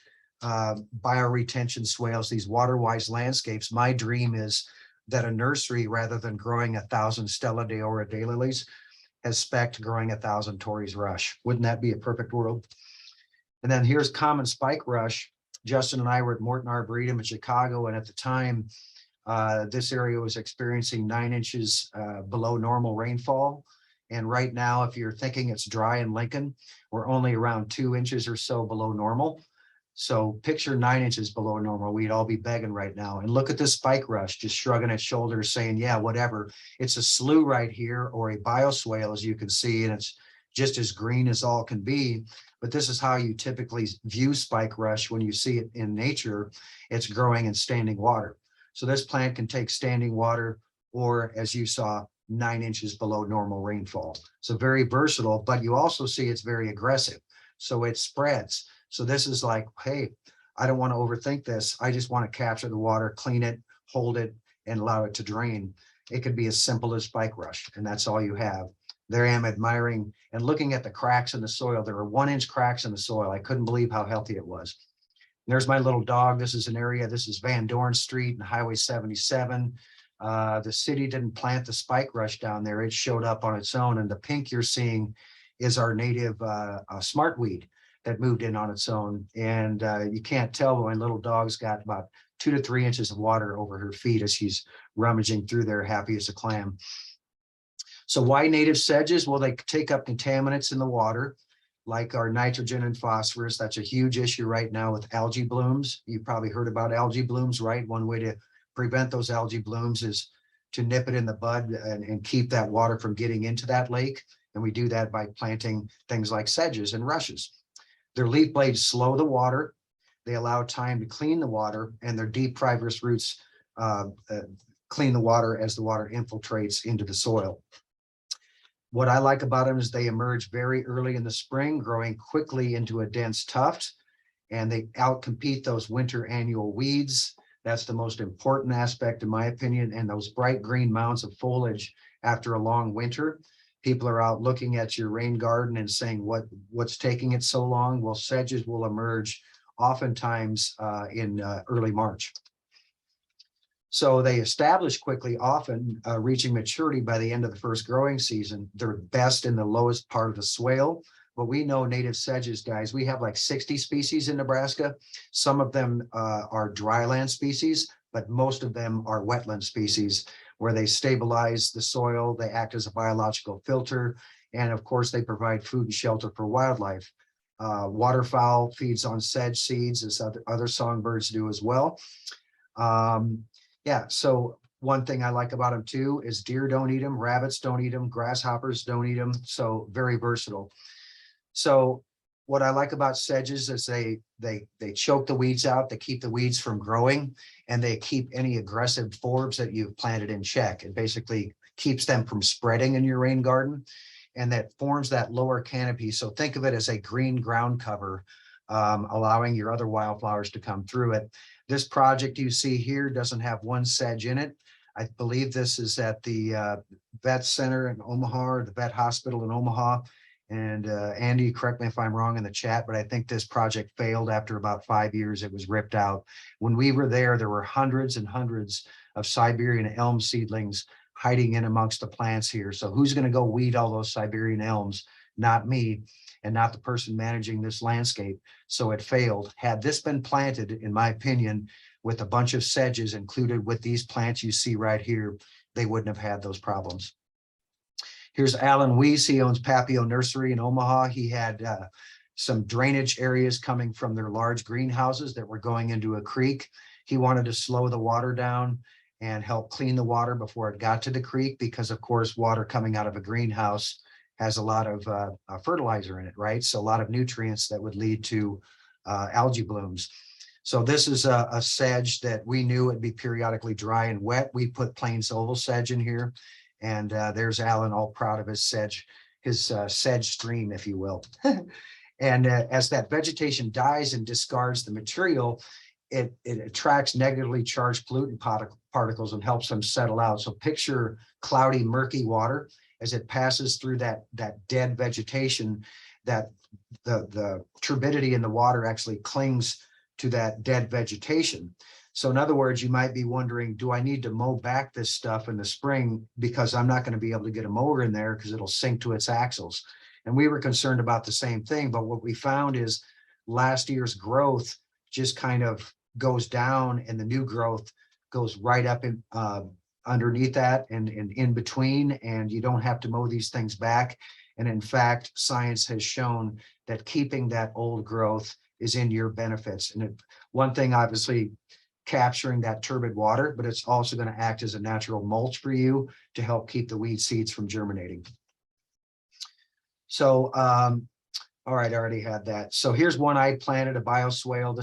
bioretention swales, these Waterwise Landscapes, my dream is that a nursery, rather than growing 1,000 Stella d'Oro daylilies, has spec'd growing 1,000 Torrey's rush. Wouldn't that be a perfect world? And then here's common spike rush. Justin and I were at Morton Arboretum in Chicago, and at the time, this area was experiencing 9 inches below normal rainfall. And right now, if you're thinking it's dry in Lincoln, we're only around 2 inches or so below normal. So picture 9 inches below normal. We'd all be begging right now. And look at this spike rush, just shrugging its shoulders, saying, yeah, whatever. It's a slough right here, or a bioswale, as you can see, and it's just as green as all can be. But this is how you typically view spike rush when you see it in nature. It's growing in standing water. So this plant can take standing water, or as you saw, 9 inches below normal rainfall. So very versatile, but you also see it's very aggressive. So it spreads. So this is like, hey, I don't want to overthink this. I just want to capture the water, clean it, hold it, and allow it to drain. It could be as simple as spike rush, and that's all you have. There I am admiring and looking at the cracks in the soil. There were 1-inch cracks in the soil. I couldn't believe how healthy it was. There's my little dog. This is an area, this is Van Dorn Street and Highway 77. The city didn't plant the spike rush down there. It showed up on its own. And the pink you're seeing is our native smartweed that moved in on its own. And you can't tell, but my little dog's got about 2 to 3 inches of water over her feet as she's rummaging through there, happy as a clam. So why native sedges? Well, they take up contaminants in the water, like our nitrogen and phosphorus. That's a huge issue right now with algae blooms. You've probably heard about algae blooms, right? One way to prevent those algae blooms is to nip it in the bud and keep that water from getting into that lake. And we do that by planting things like sedges and rushes. Their leaf blades slow the water. They allow time to clean the water, and their deep fibrous roots clean the water as the water infiltrates into the soil. What I like about them is they emerge very early in the spring, growing quickly into a dense tuft, and they outcompete those winter annual weeds. That's the most important aspect, in my opinion, and those bright green mounds of foliage after a long winter. People are out looking at your rain garden and saying, what's taking it so long? Well, sedges will emerge oftentimes in early March. So they establish quickly, often reaching maturity by the end of the first growing season. They're best in the lowest part of the swale. But we know native sedges, guys, we have like 60 species in Nebraska. Some of them are dryland species, but most of them are wetland species, where they stabilize the soil, they act as a biological filter, and of course they provide food and shelter for wildlife. Waterfowl feeds on sedge seeds, as other songbirds do as well. Yeah, so one thing I like about them too is deer don't eat them, rabbits don't eat them, grasshoppers don't eat them, so very versatile. So what I like about sedges is they choke the weeds out, they keep the weeds from growing, and they keep any aggressive forbs that you've planted in check. It basically keeps them from spreading in your rain garden, and that forms that lower canopy. So think of it as a green ground cover, allowing your other wildflowers to come through it. This project you see here doesn't have one sedge in it. I believe this is at the vet center in Omaha, or the vet hospital in Omaha. And Andy, correct me if I'm wrong in the chat, but I think this project failed after about 5 years. It was ripped out. When we were there, there were hundreds and hundreds of Siberian elm seedlings hiding in amongst the plants here. So who's going to go weed all those Siberian elms? Not me, and not the person managing this landscape. So it failed. Had this been planted, in my opinion, with a bunch of sedges included with these plants you see right here, they wouldn't have had those problems. Here's Alan Weiss. He owns Papio Nursery in Omaha. He had some drainage areas coming from their large greenhouses that were going into a creek. He wanted to slow the water down and help clean the water before it got to the creek, because of course, water coming out of a greenhouse has a lot of fertilizer in it, right? So a lot of nutrients that would lead to algae blooms. So this is a sedge that we knew would be periodically dry and wet. We put plains oval sedge in here. And there's Alan, all proud of his sedge stream, if you will. And as that vegetation dies and discards the material, it attracts negatively charged pollutant particles and helps them settle out. So picture cloudy, murky water as it passes through that dead vegetation, that the turbidity in the water actually clings to that dead vegetation. So in other words, you might be wondering, do I need to mow back this stuff in the spring? Because I'm not going to be able to get a mower in there because it'll sink to its axles. And we were concerned about the same thing, but what we found is last year's growth just kind of goes down and the new growth goes right up in underneath that and in between, and you don't have to mow these things back. And in fact, science has shown that keeping that old growth is in your benefits. And one thing, obviously, capturing that turbid water, but it's also going to act as a natural mulch for you to help keep the weed seeds from germinating. So, all right, I already had that. So here's one I planted, a bioswale.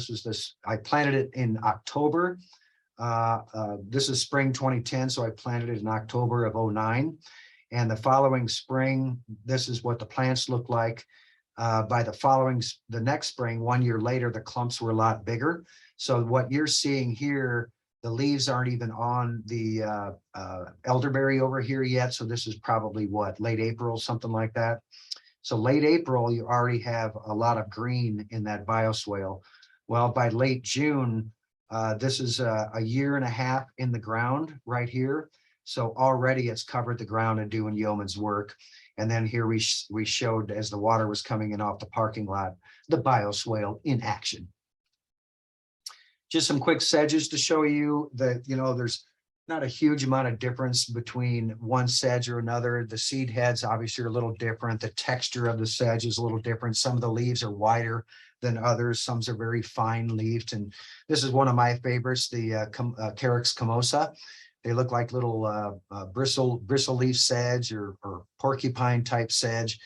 I planted it in October. This is spring 2010, so I planted it in October of 09. And the following spring, this is what the plants look like. By the next spring, 1 year later, the clumps were a lot bigger. So what you're seeing here, the leaves aren't even on the elderberry over here yet. So this is probably what, late April, something like that. So late April, you already have a lot of green in that bioswale. Well, by late June, this is a year and a half in the ground right here. So already it's covered the ground and doing yeoman's work. And then here we showed, as the water was coming in off the parking lot, the bioswale in action. Just some quick sedges to show you that, there's not a huge amount of difference between one sedge or another. The seed heads obviously are a little different. The texture of the sedge is a little different. Some of the leaves are wider than others. Some are very fine leafed. And this is one of my favorites, the Carex camosa. They look like little bristle leaf sedge or porcupine type sedge.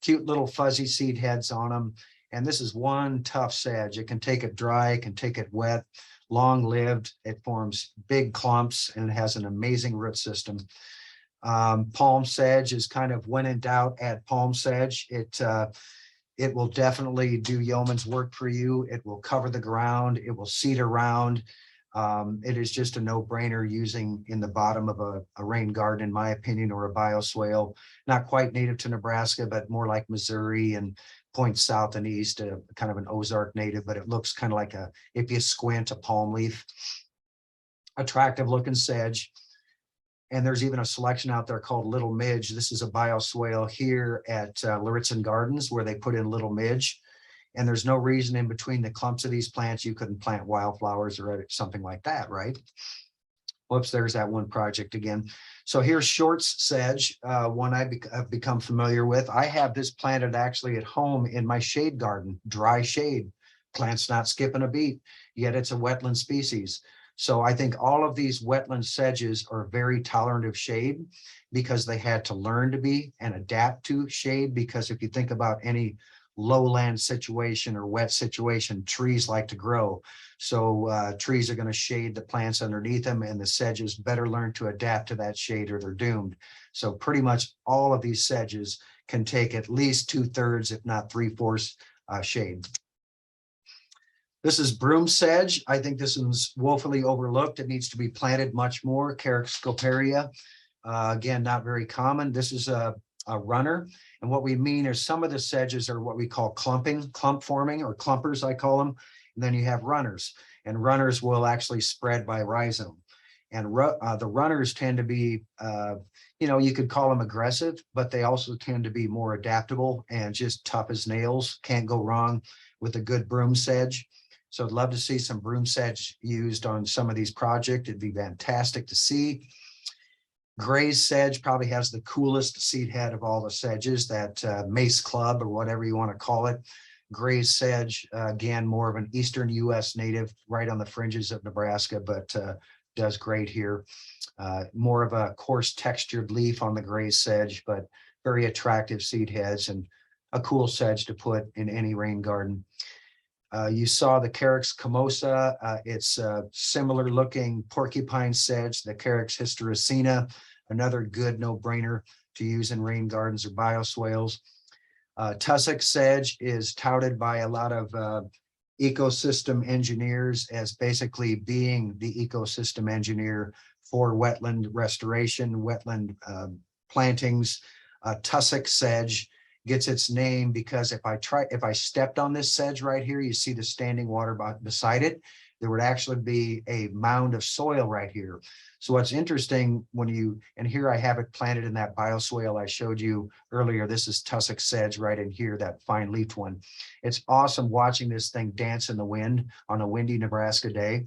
Cute little fuzzy seed heads on them. And this is one tough sedge. It can take it dry, it can take it wet, long lived. It forms big clumps and it has an amazing root system. Palm sedge is kind of, when in doubt, add palm sedge. It will definitely do yeoman's work for you. It will cover the ground. It will seed around. It is just a no-brainer using in the bottom of a rain garden, in my opinion, or a bioswale. Not quite native to Nebraska, but more like Missouri and points south and east, kind of an Ozark native, but it looks kind of like if you squint, a palm leaf. Attractive looking sedge. And there's even a selection out there called Little Midge. This is a bioswale here at Hendrickson Gardens where they put in Little Midge. And there's no reason in between the clumps of these plants you couldn't plant wildflowers or something like that, right? Whoops, there's that one project again. So here's Shorts sedge, one I've become familiar with. I have this planted actually at home in my shade garden, dry shade. Plant's not skipping a beat, yet it's a wetland species. So I think all of these wetland sedges are very tolerant of shade because they had to learn to be and adapt to shade. Because if you think about any lowland situation or wet situation, trees like to grow. So trees are going to shade the plants underneath them, and the sedges better learn to adapt to that shade or they're doomed. So pretty much all of these sedges can take at least 2/3, if not 3/4 shade. This is Broomsedge. I think this one's woefully overlooked. It needs to be planted much more. Carex scoparia. Again, not very common. This is a runner. And what we mean is some of the sedges are what we call clump forming, or clumpers, I call them. And then you have runners, and runners will actually spread by rhizome. And the runners tend to be, you could call them aggressive, but they also tend to be more adaptable and just tough as nails. Can't go wrong with a good Broomsedge. So I'd love to see some Broomsedge used on some of these projects. It'd be fantastic to see. Gray's sedge probably has the coolest seed head of all the sedges, that Mace Club or whatever you want to call it. Gray's sedge, again, more of an eastern U.S. native, right on the fringes of Nebraska, but does great here. More of a coarse textured leaf on the Gray's sedge, but very attractive seed heads and a cool sedge to put in any rain garden. You saw the Carex camosa. It's a similar looking porcupine sedge, the Carex hystericina, another good no-brainer to use in rain gardens or bioswales. Tussock sedge is touted by a lot of ecosystem engineers as basically being the ecosystem engineer for wetland restoration, wetland plantings. Tussock sedge gets its name because if I stepped on this sedge right here, you see the standing water beside it. there would actually be a mound of soil right here. So what's interesting when and here I have it planted in that bioswale I showed you earlier. This is tussock sedge right in here, that fine leafed one. It's awesome watching this thing dance in the wind on a windy Nebraska day.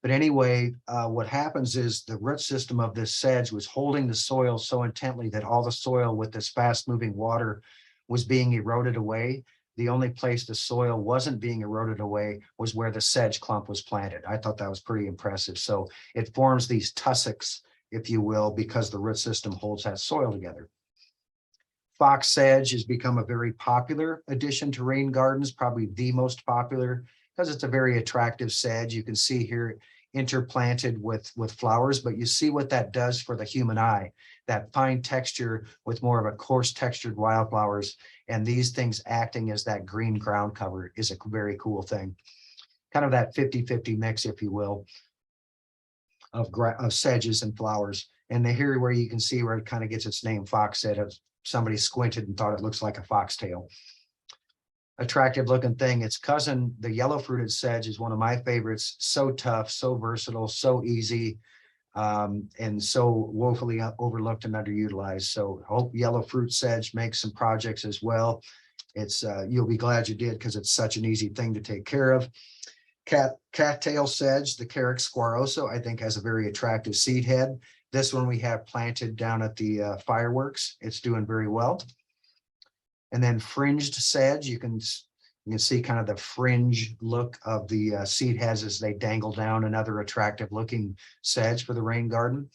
But anyway, what happens is the root system of this sedge was holding the soil so intently that all the soil with this fast moving water was being eroded away. The only place the soil wasn't being eroded away was where the sedge clump was planted. I thought that was pretty impressive. So it forms these tussocks, if you will, because the root system holds that soil together. Fox sedge has become a very popular addition to rain gardens, probably the most popular, because it's a very attractive sedge. You can see here interplanted with flowers, but you see what that does for the human eye, that fine texture with more of a coarse textured wildflowers, and these things acting as that green ground cover is a very cool thing. Kind of that 50-50 mix, if you will, of sedges and flowers. And here where you can see where it kind of gets its name, fox sedge. Somebody squinted and thought it looks like a foxtail. Attractive looking thing. Its cousin, the yellow fruited sedge, is one of my favorites. So tough, so versatile, so easy, and so woefully overlooked and underutilized. So I hope yellow fruit sedge makes some projects as well. It's you'll be glad you did, because it's such an easy thing to take care of. Cattail sedge, the Xeric squaroso, I think has a very attractive seed head. This one we have planted down at the fireworks. It's doing very well. And then fringed sedge, you can see kind of the fringe look of the seed heads as they dangle down, another attractive looking sedge for the rain garden.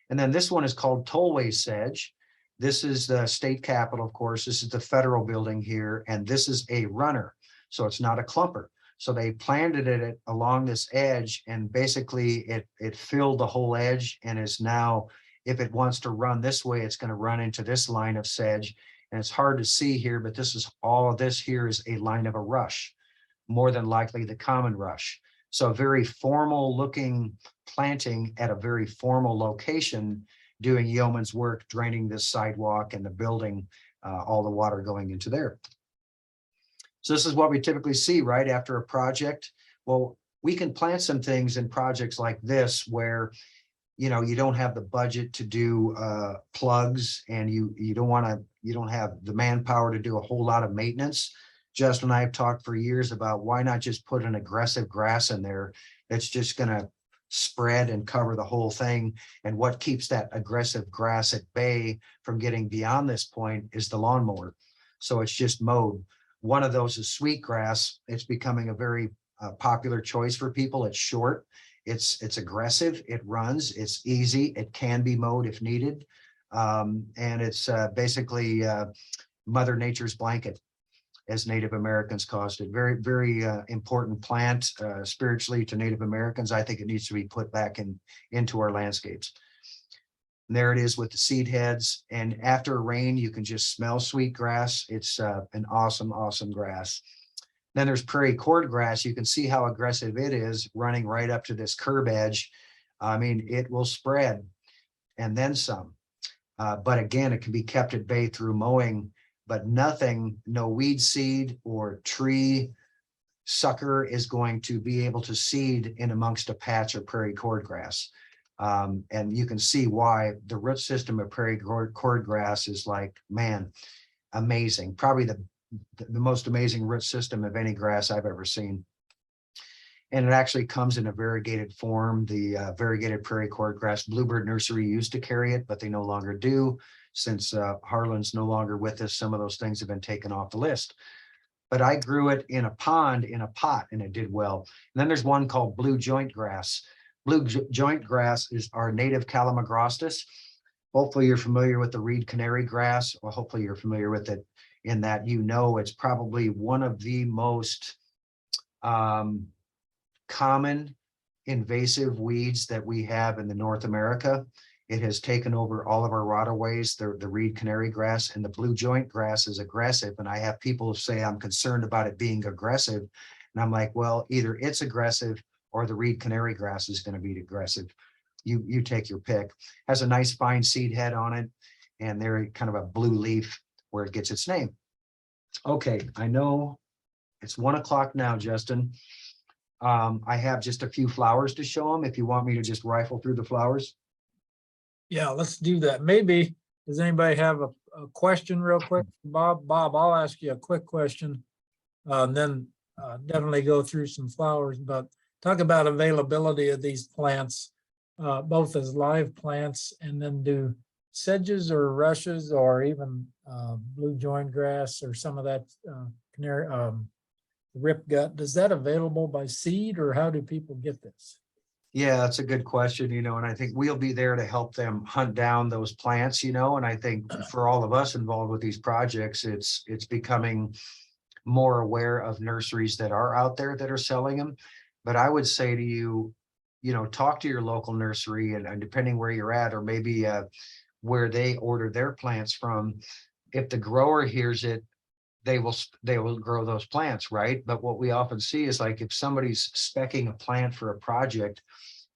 And then this one is called Tollway Sedge. This is the state capitol, of course. This is the federal building here, and this is a runner. So it's not a clumper. So they planted it along this edge, and basically it filled the whole edge, and is now, if it wants to run this way, it's going to run into this line of sedge. And it's hard to see here, but this is all of this here is a line of a rush, more than likely the common rush. So a very formal looking planting at a very formal location, doing yeoman's work, draining this sidewalk and the building, all the water going into there. So this is what we typically see right after a project. Well, we can plant some things in projects like this where, you know, you don't have the budget to do plugs, and you don't have the manpower to do a whole lot of maintenance. Justin and I have talked for years about why not just put an aggressive grass in there that's just going to spread and cover the whole thing. And what keeps that aggressive grass at bay from getting beyond this point is the lawnmower. So it's just mowed. One of those is sweetgrass. It's becoming a very popular choice for people. It's short. It's aggressive, it runs, it's easy, it can be mowed if needed. And it's basically Mother Nature's blanket, as Native Americans caused it. Very, very important plant spiritually to Native Americans. I think it needs to be put back into our landscapes. And there it is with the seed heads. And after rain, you can just smell sweetgrass. It's an awesome, awesome grass. Then there's prairie cordgrass. You can see how aggressive it is, running right up to this curb edge. I mean, it will spread and then some. But again, it can be kept at bay through mowing, but no weed seed or tree sucker is going to be able to seed in amongst a patch of prairie cordgrass. And you can see why the root system of prairie cordgrass is like, man, amazing. Probably the most amazing root system of any grass I've ever seen. And it actually comes in a variegated form. The variegated prairie cordgrass Bluebird Nursery used to carry it, but they no longer do. Since Harlan's no longer with us, some of those things have been taken off the list. But I grew it in a pond, in a pot, and it did well. And then there's one called blue joint grass. Blue joint grass is our native Calamagrostis. Hopefully you're familiar with the reed canary grass, or hopefully you're familiar with it in that, you know, it's probably one of the most common invasive weeds that we have in the North America. It has taken over all of our waterways, the reed canary grass, and the blue joint grass is aggressive. And I have people say I'm concerned about it being aggressive. And I'm like, well, either it's aggressive or the reed canary grass is going to be aggressive. You take your pick. Has a nice fine seed head on it, and they're kind of a blue leaf where it gets its name. Okay, I know it's 1 o'clock now, Justin. I have just a few flowers to show them if you want me to just rifle through the flowers. Yeah, let's do that. Maybe, does anybody have a question real quick? Bob, I'll ask you a quick question. Then definitely go through some flowers, but talk about availability of these plants, both as live plants and then do sedges or rushes or even blue joint grass or some of that canary, rip gut. Is that available by seed or how do people get this? Yeah, that's a good question, you know, and I think we'll be there to help them hunt down those plants, you know, and I think for all of us involved with these projects, it's becoming more aware of nurseries that are out there that are selling them. But I would say to you, you know, talk to your local nursery and depending where you're at, or maybe where they order their plants from, if the grower hears it, they will grow those plants, right? But what we often see is like if somebody's speccing a plant for a project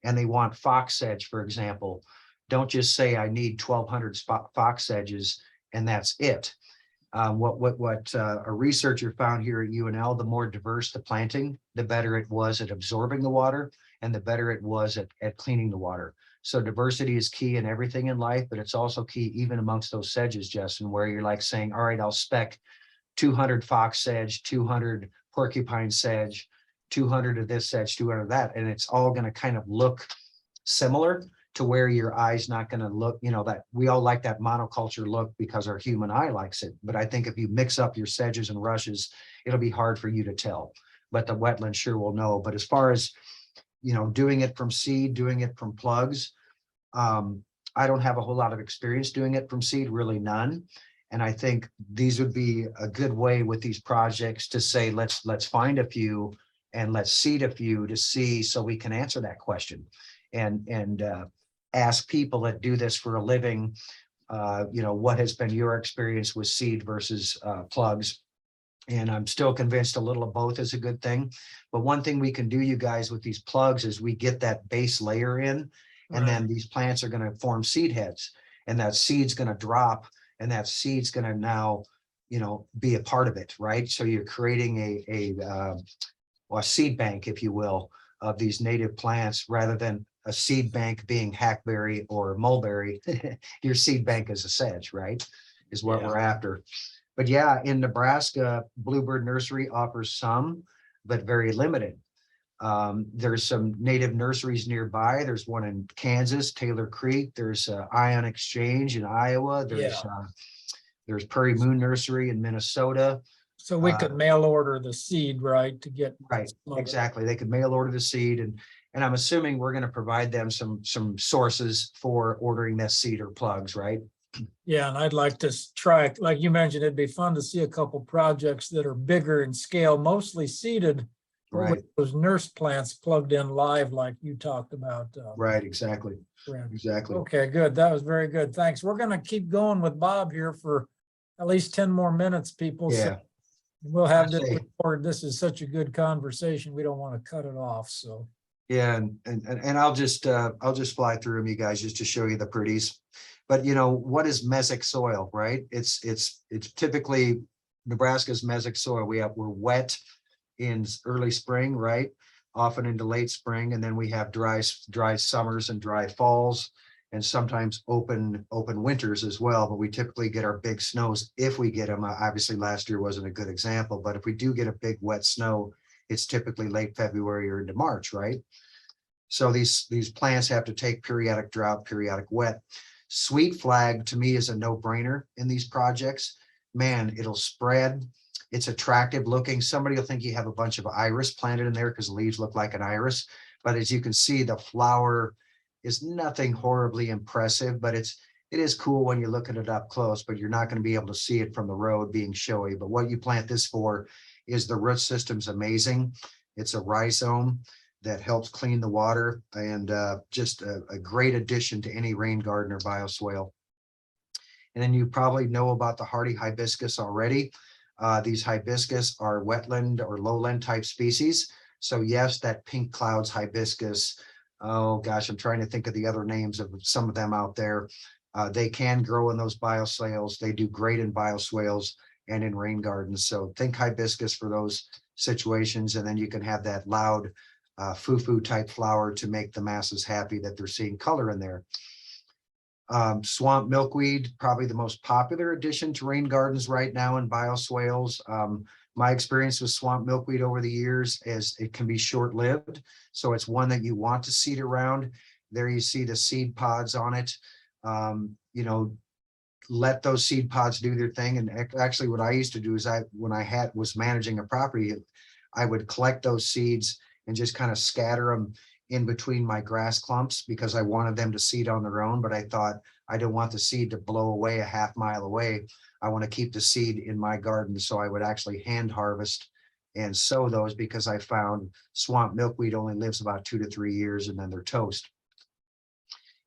and they want fox sedge, for example, don't just say I need 1,200 fox sedges and that's it. What a researcher found here at UNL, the more diverse the planting, the better it was at absorbing the water and the better it was at cleaning the water. So diversity is key in everything in life, but it's also key even amongst those sedges, Justin, where you're like saying, all right, I'll spec 200 fox sedge, 200 porcupine sedge, 200 of this sedge, 200 of that. And it's all going to kind of look similar to where your eye's not going to look, you know, that we all like that monoculture look because our human eye likes it. But I think if you mix up your sedges and rushes, it'll be hard for you to tell, but the wetland sure will know. But as far as, you know, doing it from seed, doing it from plugs, I don't have a whole lot of experience doing it from seed, really none. And I think these would be a good way with these projects to say, let's find a few and let's seed a few to see so we can answer that question and ask people that do this for a living, you know, what has been your experience with seed versus plugs? And I'm still convinced a little of both is a good thing. But one thing we can do, you guys, with these plugs is we get that base layer in, and then these plants are going to form seed heads, and that seed's going to drop. And that seed's going to now, you know, be a part of it, right? So you're creating a seed bank, if you will, of these native plants rather than a seed bank being hackberry or mulberry. Your seed bank is a sedge, right? Is what we're after. But yeah, in Nebraska, Bluebird Nursery offers some, but very limited. There's some native nurseries nearby. There's one in Kansas, Taylor Creek. There's Ion Exchange in Iowa. There's Prairie Moon Nursery in Minnesota. So we could mail order the seed, right, to get. Right, exactly. They could mail order the seed, and I'm assuming we're going to provide them some sources for ordering that seed or plugs, right? Yeah, and I'd like to try, like you mentioned, it'd be fun to see a couple projects that are bigger in scale, mostly seeded. Right. With those nurse plants plugged in live, like you talked about. Right, exactly. Brent. Exactly. Okay, good. That was very good. Thanks. We're going to keep going with Bob here for at least 10 more minutes, people. Yeah. So we'll have this say- recorded. This is such a good conversation. We don't want to cut it off. So Yeah, and I'll just fly through them, you guys, just to show you the pretties. But you know, what is mesic soil, right? It's typically Nebraska's mesic soil. We're wet in early spring, right? Often into late spring, and then we have dry summers and dry falls, and sometimes open winters as well. But we typically get our big snows if we get them. Obviously, last year wasn't a good example, but if we do get a big wet snow, it's typically late February or into March, right? So these plants have to take periodic drought, periodic wet. Sweet flag to me is a no-brainer in these projects. Man, it'll spread. It's attractive looking. Somebody will think you have a bunch of iris planted in there because the leaves look like an iris. But as you can see, the flower is nothing horribly impressive, but it is cool when you're looking at it up close, but you're not going to be able to see it from the road being showy. But what you plant this for is the root system's amazing. It's a rhizome that helps clean the water, and just a great addition to any rain garden or bioswale. And then you probably know about the hardy hibiscus already. These hibiscus are wetland or lowland type species. So yes, that pink clouds hibiscus, oh gosh, I'm trying to think of the other names of some of them out there. They can grow in those bioswales. They do great in bioswales and in rain gardens. So think hibiscus for those situations. And then you can have that loud foo-foo type flower to make the masses happy that they're seeing color in there. Swamp milkweed, probably the most popular addition to rain gardens right now in bioswales. My experience with swamp milkweed over the years is it can be short-lived. So it's one that you want to seed around. There you see the seed pods on it. You know, let those seed pods do their thing. And actually what I used to do is when I was managing a property, I would collect those seeds and just kind of scatter them in between my grass clumps because I wanted them to seed on their own. But I thought I don't want the seed to blow away a half mile away. I want to keep the seed in my garden. So I would actually hand harvest and sow those because I found swamp milkweed only lives about 2 to 3 years and then they're toast.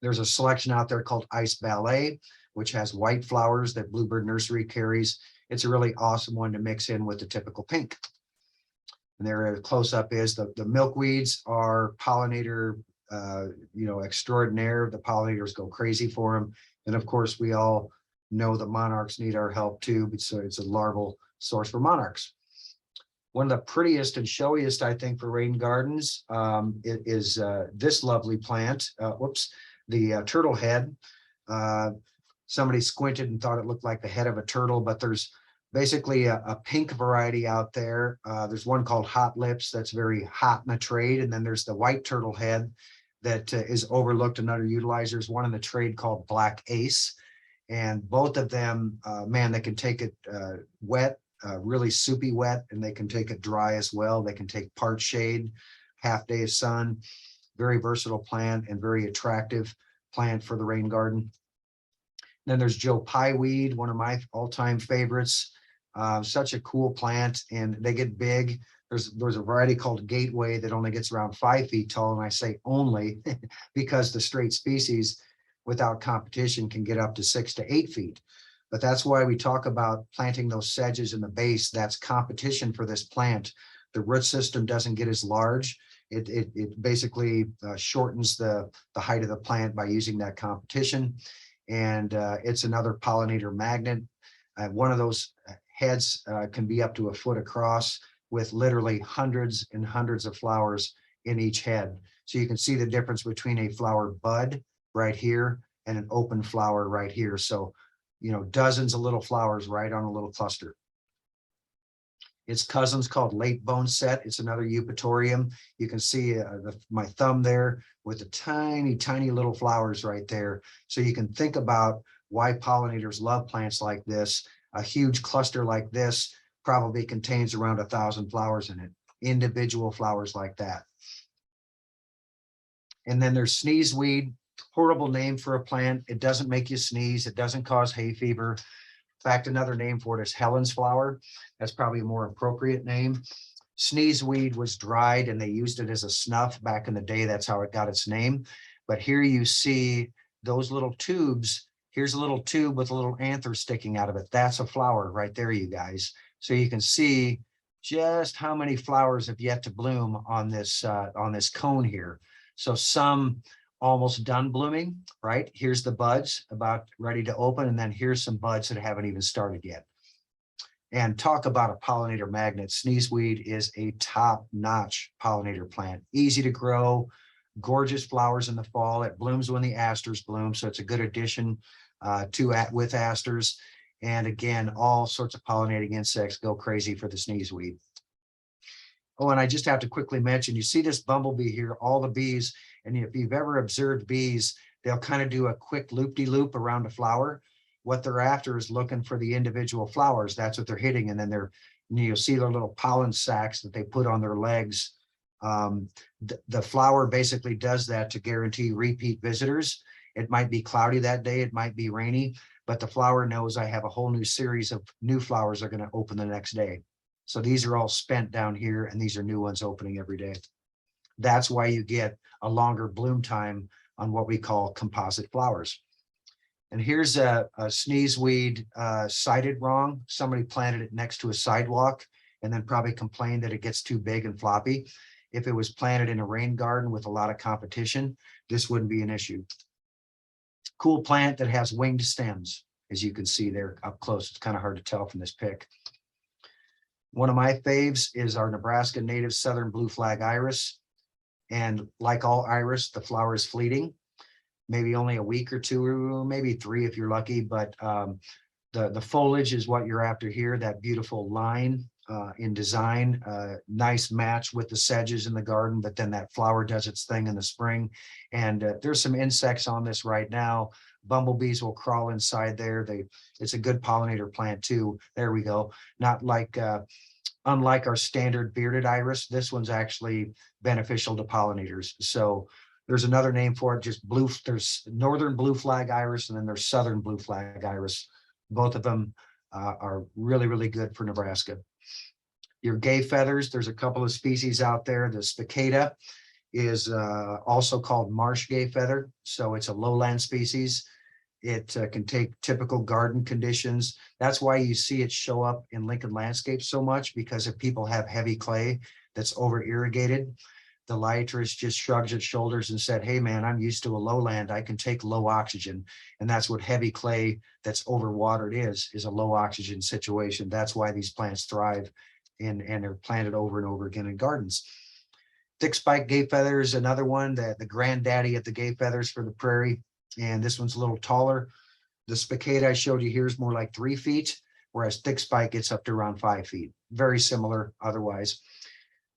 There's a selection out there called Ice Ballet, which has white flowers that Bluebird Nursery carries. It's a really awesome one to mix in with the typical pink. And there a close-up is the milkweeds are pollinator, extraordinaire. The pollinators go crazy for them. And of course, we all know the monarchs need our help too, but so it's a larval source for monarchs. One of the prettiest and showiest, I think, for rain gardens is this lovely plant. The turtle head. Somebody squinted and thought it looked like the head of a turtle, but there's basically a pink variety out there. There's one called Hot Lips that's very hot in the trade. And then there's the white turtle head that is overlooked and underutilized. There's one in the trade called Black Ace. And both of them, man, they can take it wet, really soupy wet, and they can take it dry as well. They can take part shade, half day of sun. Very versatile plant and very attractive plant for the rain garden. Then there's Joe Pieweed, one of my all-time favorites. Such a cool plant, and they get big. There's a variety called Gateway that only gets around 5 feet tall, and I say only because the straight species without competition can get up to 6 to 8 feet. But that's why we talk about planting those sedges in the base. That's competition for this plant. The root system doesn't get as large. It basically shortens the height of the plant by using that competition. And it's another pollinator magnet. One of those heads can be up to 1 foot across with literally hundreds and hundreds of flowers in each head. So you can see the difference between a flower bud right here and an open flower right here. So, you know, dozens of little flowers right on a little cluster. Its cousin's called Late Bone Set. It's another eupatorium. You can see my thumb there with the tiny, tiny little flowers right there. So you can think about why pollinators love plants like this. A huge cluster like this probably contains around 1,000 flowers in it, individual flowers like that. And then there's sneezeweed, horrible name for a plant. It doesn't make you sneeze. It doesn't cause hay fever. In fact, another name for it is Helen's flower. That's probably a more appropriate name. Sneezeweed was dried and they used it as a snuff back in the day. That's how it got its name. But here you see those little tubes. Here's a little tube with a little anther sticking out of it. That's a flower right there, you guys. So you can see just how many flowers have yet to bloom on this cone here. So some almost done blooming, right? Here's the buds about ready to open. And then here's some buds that haven't even started yet. And talk about a pollinator magnet. Sneezeweed is a top-notch pollinator plant. Easy to grow, gorgeous flowers in the fall. It blooms when the asters bloom. So it's a good addition with asters. And again, all sorts of pollinating insects go crazy for the sneezeweed. Oh, and I just have to quickly mention, you see this bumblebee here, all the bees, and if you've ever observed bees, they'll kind of do a quick loop-de-loop around a flower. What they're after is looking for the individual flowers. That's what they're hitting. And then you'll see their little pollen sacs that they put on their legs. The flower basically does that to guarantee repeat visitors. It might be cloudy that day, it might be rainy, but the flower knows I have a whole new series of new flowers that are going to open the next day. So these are all spent down here, and these are new ones opening every day. That's why you get a longer bloom time on what we call composite flowers. And here's a sneezeweed sited wrong. Somebody planted it next to a sidewalk and then probably complained that it gets too big and floppy. If it was planted in a rain garden with a lot of competition, this wouldn't be an issue. Cool plant that has winged stems, as you can see there up close. It's kind of hard to tell from this pic. One of my faves is our Nebraska native southern blue flag iris. And like all iris, the flower is fleeting, maybe only a week or two, or maybe 3 if you're lucky, but the foliage is what you're after here, that beautiful line in design, nice match with the sedges in the garden, but then that flower does its thing in the spring. And there's some insects on this right now. Bumblebees will crawl inside there. It's a good pollinator plant too. There we go. Not like, unlike our standard bearded iris, this one's actually beneficial to pollinators. So there's another name for it, just blue, there's northern blue flag iris, and then there's southern blue flag iris. Both of them are really, really good for Nebraska. Your gay feathers, there's a couple of species out there. The spicata is also called marsh gay feather. So it's a lowland species. It can take typical garden conditions. That's why you see it show up in Lincoln Landscapes so much, because if people have heavy clay that's over irrigated, the liatrus just shrugs its shoulders and said, hey man, I'm used to a lowland. I can take low oxygen. And that's what heavy clay that's overwatered is a low oxygen situation. That's why these plants thrive and are planted over and over again in gardens. Thick spike gay feather is another one, that the granddaddy of the gay feathers for the prairie. And this one's a little taller. The spicata I showed you here is more like 3 feet, whereas thick spike gets up to around 5 feet. Very similar otherwise.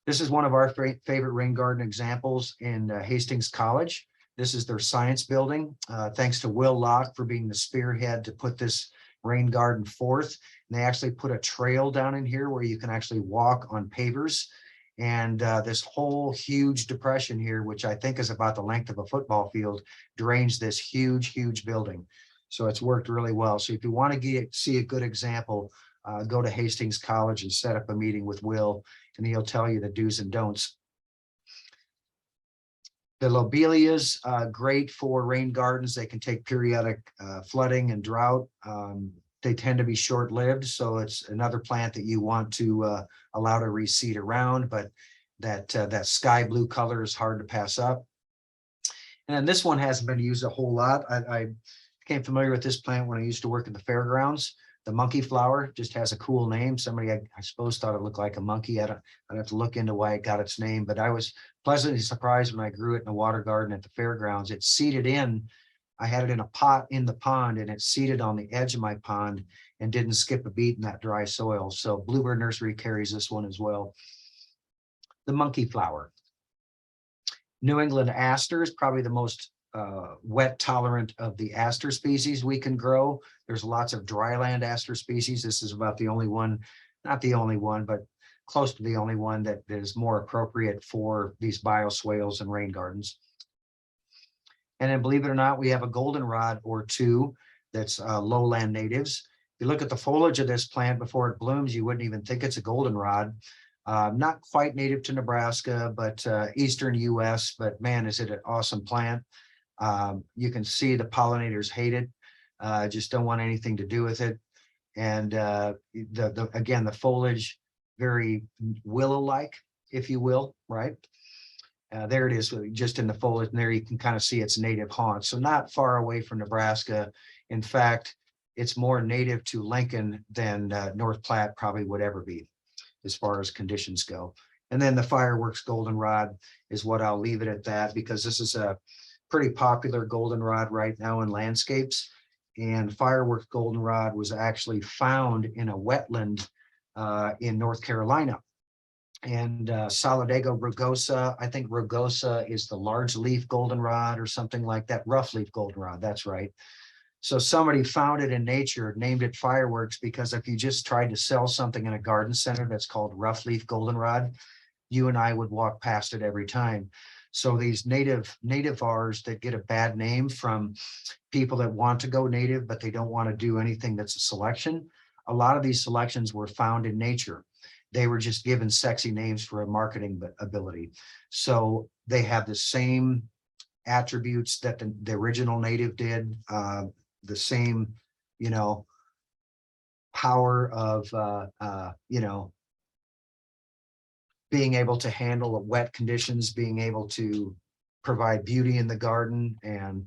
This is one of our favorite rain garden examples in Hastings College. This is their science building. Thanks to Will Locke for being the spearhead to put this rain garden forth. And they actually put a trail down in here where you can actually walk on pavers. And this whole huge depression here, which I think is about the length of a football field, drains this huge, huge building. So it's worked really well. So if you want to see a good example, go to Hastings College and set up a meeting with Will, and he'll tell you the do's and don'ts. The lobelias, great for rain gardens. They can take periodic flooding and drought. They tend to be short-lived, so it's another plant that you want to allow to reseed around, but that sky blue color is hard to pass up. And then this one hasn't been used a whole lot. I became familiar with this plant when I used to work at the fairgrounds. The monkey flower just has a cool name. Somebody, I suppose, thought it looked like a monkey. I'd have to look into why it got its name, but I was pleasantly surprised when I grew it in a water garden at the fairgrounds. It's seeded in. I had it in a pot in the pond, and it's seeded on the edge of my pond and didn't skip a beat in that dry soil. So Bluebird Nursery carries this one as well. The monkey flower. New England Aster is probably the most wet tolerant of the aster species we can grow. There's lots of dryland aster species. This is about the only one, not the only one, but close to the only one that is more appropriate for these bioswales and rain gardens. And then, believe it or not, we have a goldenrod or two that's lowland natives. If you look at the foliage of this plant before it blooms, you wouldn't even think it's a goldenrod. Not quite native to Nebraska, but eastern US, but man, is it an awesome plant. You can see the pollinators hate it, just don't want anything to do with it. And again, the foliage, very willow-like, if you will, right? There it is, just in the foliage, and there you can kind of see its native haunt. So not far away from Nebraska. In fact, it's more native to Lincoln than North Platte probably would ever be, as far as conditions go. And then the fireworks goldenrod is what I'll leave it at that, because this is a pretty popular goldenrod right now in landscapes. And fireworks goldenrod was actually found in a wetland in North Carolina. And Solidago rugosa, I think rugosa is the large leaf goldenrod or something like that, rough leaf goldenrod, that's right. So somebody found it in nature, named it fireworks, because if you just tried to sell something in a garden center that's called rough leaf goldenrod, you and I would walk past it every time. So these nativars that get a bad name from people that want to go native, but they don't want to do anything that's a selection. A lot of these selections were found in nature. They were just given sexy names for a marketing ability. So they have the same attributes that the original native did, the same, you know, power of, you know, being able to handle wet conditions, being able to provide beauty in the garden. And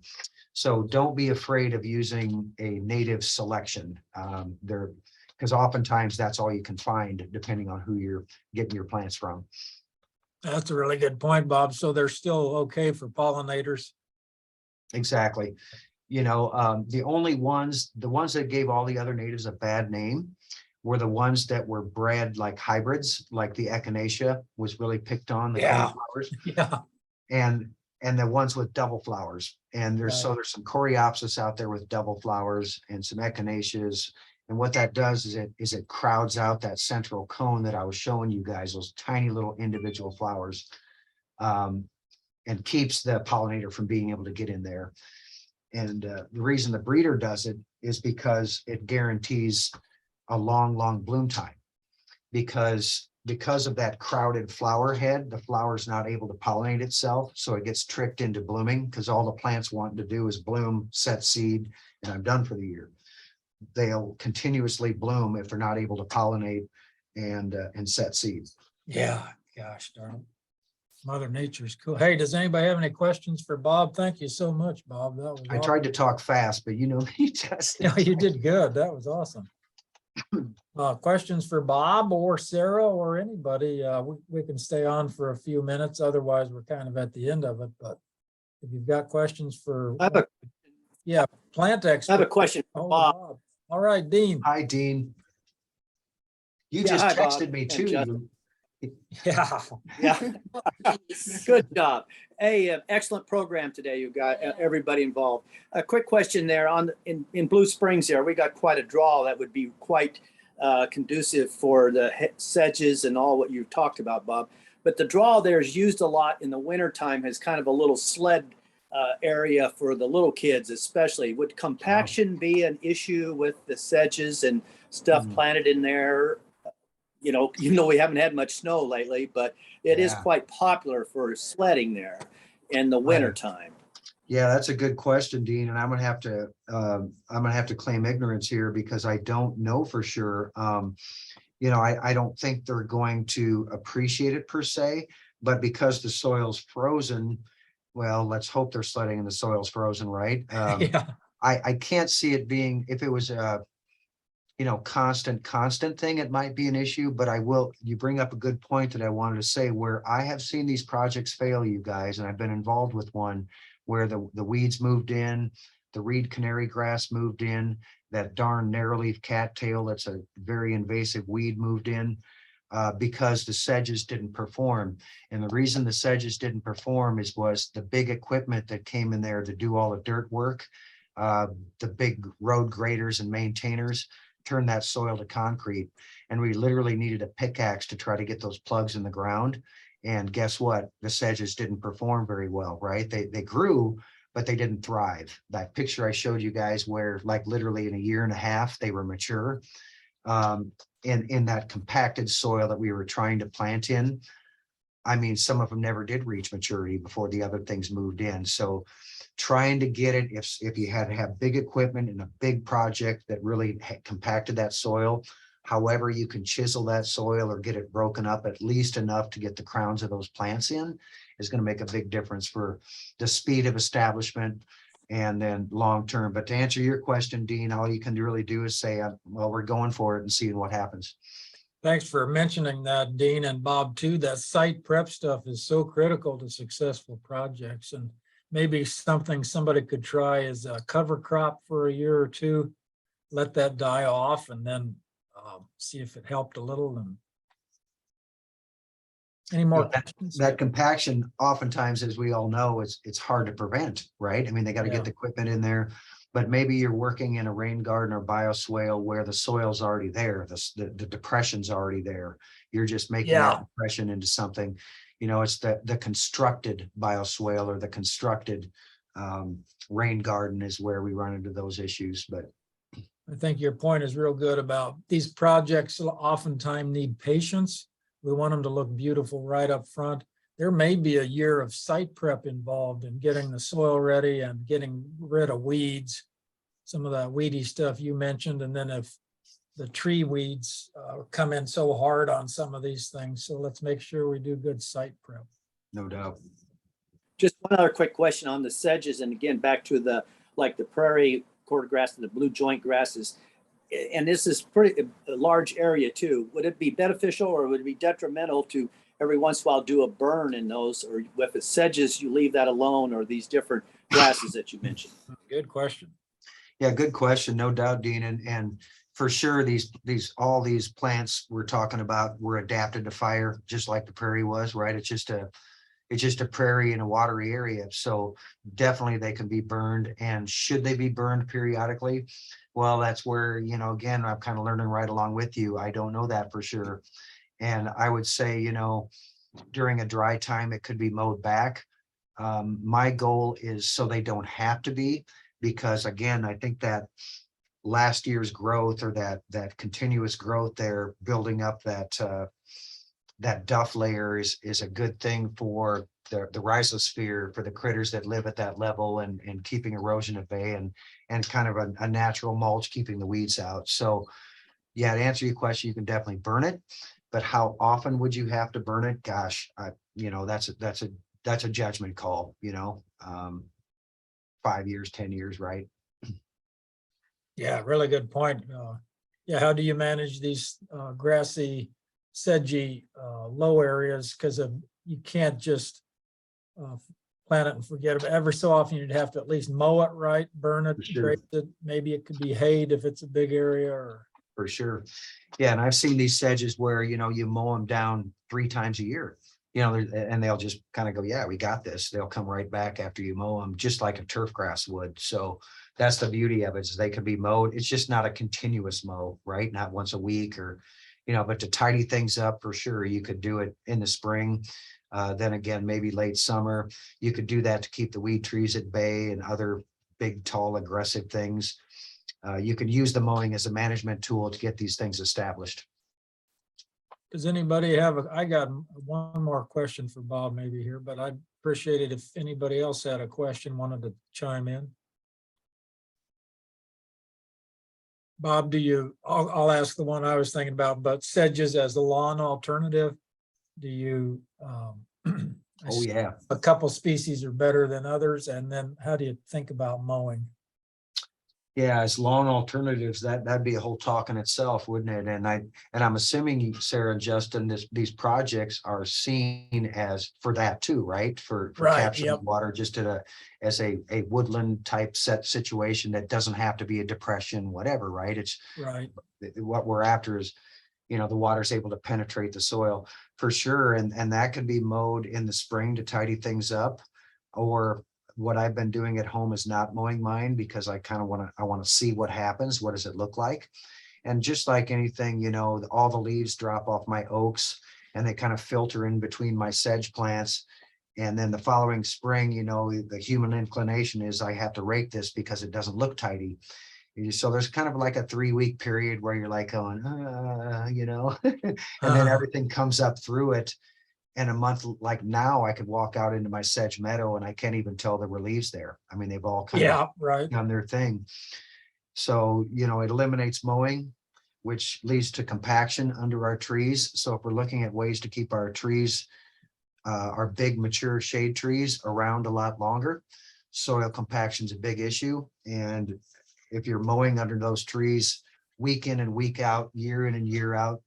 so don't be afraid of using a native selection. Because oftentimes that's all you can find, depending on who you're getting your plants from. That's a really good point, Bob. So they're still okay for pollinators. Exactly. You know, the ones that gave all the other natives a bad name were the ones that were bred like hybrids, like the echinacea was really picked on, the Yeah. coneflowers, Yeah. and the ones with double flowers. And there's Right. some coreopsis out there with double flowers and some echinaceas. And what that does is it crowds out that central cone that I was showing you guys, those tiny little individual flowers, and keeps the pollinator from being able to get in there. And the reason the breeder does it is because it guarantees a long bloom time. Because of that crowded flower head, the flower is not able to pollinate itself. So it gets tricked into blooming because all the plants want to do is bloom, set seed, and I'm done for the year. They'll continuously bloom if they're not able to pollinate and set seed. Yeah. Gosh darn it. Mother Nature's cool. Hey, does anybody have any questions for Bob? Thank you so much, Bob. That was I tried to talk fast, but you know me, Justin. Yeah, you did good. That was awesome. Questions for Bob or Sarah or anybody? We can stay on for a few minutes. Otherwise, we're kind of at the end of it. But if you've got questions for, I have a, plant expert. I have a question for Oh, Bob. All right, Dean. Hi, Dean. You Yeah, just hi, Bob texted me and too. Justin. Yeah. Yeah. Good job. Hey, excellent program today. You got everybody involved. A quick question there in Blue Springs there. We got quite a draw that would be quite conducive for the sedges and all what you talked about, Bob. But the draw there is used a lot in the wintertime as kind of a little sled area for the little kids, especially. Would compaction be an issue with the sedges and stuff planted in there? You know, we haven't had much snow lately, but it is Yeah. quite popular for sledding there in the winter time. Yeah, that's a good question, Dean, and I'm gonna have to claim ignorance here because I don't know for sure. You know, I don't think they're going to appreciate it per se, but because the soil's frozen, well, let's hope they're sledding and the soil's frozen, right? Yeah. I can't see it being, if it was a constant thing, it might be an issue, but you bring up a good point that I wanted to say, where I have seen these projects fail, you guys, and I've been involved with one where the weeds moved in, the reed canary grass moved in, that darn narrowleaf cattail, that's a very invasive weed, moved in, because the sedges didn't perform. And the reason the sedges didn't perform was the big equipment that came in there to do all the dirt work, the big road graders and maintainers, turn that soil to concrete. And we literally needed a pickaxe to try to get those plugs in the ground. And guess what? The sedges didn't perform very well, right? They grew, but they didn't thrive. That picture I showed you guys where like literally in a year and a half, they were mature in that compacted soil that we were trying to plant in. I mean, some of them never did reach maturity before the other things moved in. So trying to get it, if you had to have big equipment and a big project that really compacted that soil, however you can chisel that soil or get it broken up at least enough to get the crowns of those plants in, is going to make a big difference for the speed of establishment and then long term. But to answer your question, Dean, all you can really do is say, well, we're going for it and seeing what happens. Thanks for mentioning that, Dean, and Bob too. That site prep stuff is so critical to successful projects, and maybe something somebody could try is a cover crop for a year or two, let that die off, and then see if it helped a little. And any more questions? That compaction, oftentimes, as we all know, it's hard to prevent, right? I mean, they got to Yeah. get the equipment in there, but maybe you're working in a rain garden or bioswale where the soil's already there, the depression's already there. You're just making that depression into something, it's the constructed bioswale or the constructed rain garden is where we run into those issues. But I think your point is real good about these projects oftentimes need patience. We want them to look beautiful right up front. There may be a year of site prep involved in getting the soil ready and getting rid of weeds, some of that weedy stuff you mentioned. And then if the tree weeds come in so hard on some of these things. So let's make sure we do good site prep. no doubt. Just one other quick question on the sedges, and again, back to the prairie cordgrass and the blue joint grasses. And this is pretty a large area too. Would it be beneficial or would it be detrimental to every once in a while do a burn in those, or if it's sedges, you leave that alone, or these different grasses that you mentioned? Good question. Yeah, good question. No doubt, Dean. And for sure, all these plants we're talking about were adapted to fire, just like the prairie was, right? It's just a prairie in a watery area. So definitely they can be burned. And should they be burned periodically? Well, that's where, you know, again, I'm kind of learning right along with you. I don't know that for sure. And I would say, you know, during a dry time, it could be mowed back. My goal is so they don't have to be, because again, I think that last year's growth, or that continuous growth there, building up that duff layer is a good thing for the rhizosphere, for the critters that live at that level, and keeping erosion at bay, and kind of a natural mulch, keeping the weeds out. So yeah, to answer your question, you can definitely burn it, but how often would you have to burn it? Gosh, you know, that's a judgment call, you know, 5 years, 10 years, right? Yeah, really good point. Yeah, how do you manage these grassy, sedgy, low areas? Because you can't just plant it and forget it. Every so often you'd have to at least mow it, right? Burn it, For sure. graze it. Maybe it could be hayed if it's a big area, or For sure. Yeah, and I've seen these sedges where, you know, you mow them down 3 times a year, you know, and they'll just kind of go, yeah, we got this. They'll come right back after you mow them, just like a turf grass would. So that's the beauty of it, is they can be mowed. It's just not a continuous mow, right? Not once a week, or, you know, but to tidy things up, for sure, you could do it in the spring. Then again, maybe late summer, you could do that to keep the weed trees at bay and other big, tall, aggressive things. You could use the mowing as a management tool to get these things established. does anybody have I got one more question for Bob maybe here, but I'd appreciate it if anybody else had a question, wanted to chime in. Bob, I'll ask the one I was thinking about, but sedges as the lawn alternative, do you, I Oh, see yeah. a couple species are better than others, and then how do you think about mowing? Yeah, as lawn alternatives, that'd be a whole talk in itself, wouldn't it? And I'm assuming, Sarah and Justin, these projects are seen as for that too, right? For Right, capturing yep. water, just as a woodland type set situation that doesn't have to be a depression, whatever, right? It's Right, what we're after is, you know, the water's able to penetrate the soil for sure. And that could be mowed in the spring to tidy things up. Or what I've been doing at home is not mowing mine, because I kind of want to see what happens. What does it look like? And just like anything, you know, all the leaves drop off my oaks and they kind of filter in between my sedge plants. And then the following spring, you know, the human inclination is I have to rake this because it doesn't look tidy. So there's kind of like a 3-week period where you're like going, you know, and then everything comes up through it. And a month like now, I could walk out into my sedge meadow and I can't even tell there were leaves there. I mean, they've all kind yeah, of right. done their thing. So, you know, it eliminates mowing, which leads to compaction under our trees. So if we're looking at ways to keep our trees, our big mature shade trees around a lot longer, soil compaction is a big issue. And if you're mowing under those trees week in and week out, year in and year out,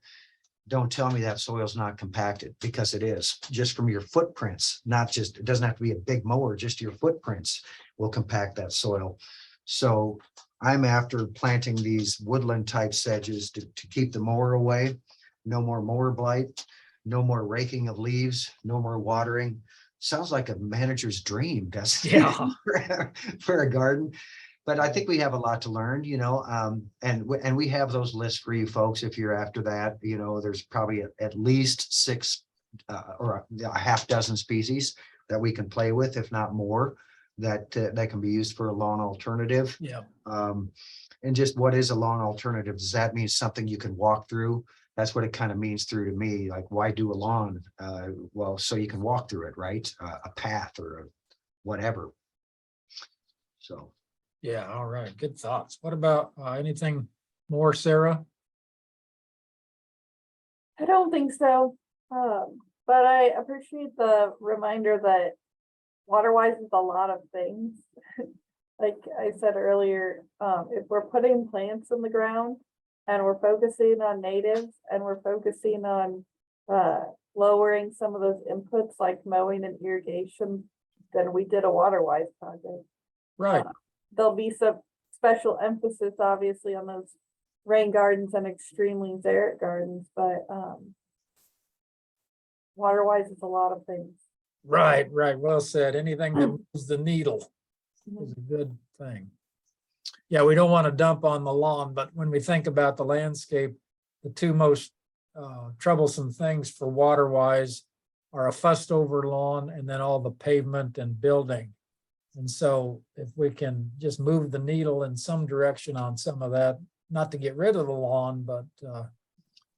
don't tell me that soil's not compacted, because it is, just from your footprints. Not just, it doesn't have to be a big mower, just your footprints will compact that soil. So I'm after planting these woodland type sedges to keep the mower away. No more mower blight, no more raking of leaves, no more watering. Sounds like a manager's dream, doesn't it? Yeah. For a garden. But I think we have a lot to learn, you know, and we have those lists for you folks. If you're after that, you know, there's probably at least 6 or a half dozen species that we can play with, if not more, that can be used for a lawn alternative. Yeah. And just what is a lawn alternative? Does that mean something you can walk through? That's what it kind of means through to me. Like, why do a lawn? Well, so you can walk through it, right? A path or whatever. So. Yeah, all right, good thoughts. What about anything more, Sarah? I don't think so. But I appreciate the reminder that Waterwise is a lot of things. Like I said earlier, if we're putting plants in the ground and we're focusing on natives and we're focusing on lowering some of those inputs like mowing and irrigation, then we did a Waterwise project. Right. There'll be some special emphasis obviously on those rain gardens and extremely Xeric gardens, but Waterwise is a lot of things. Right, right. Well said. Anything that moves the needle is a good thing. Yeah, we don't want to dump on the lawn, but when we think about the landscape, the two most troublesome things for Waterwise are a fussed over lawn and then all the pavement and building. And so if we can just move the needle in some direction on some of that, not to get rid of the lawn, but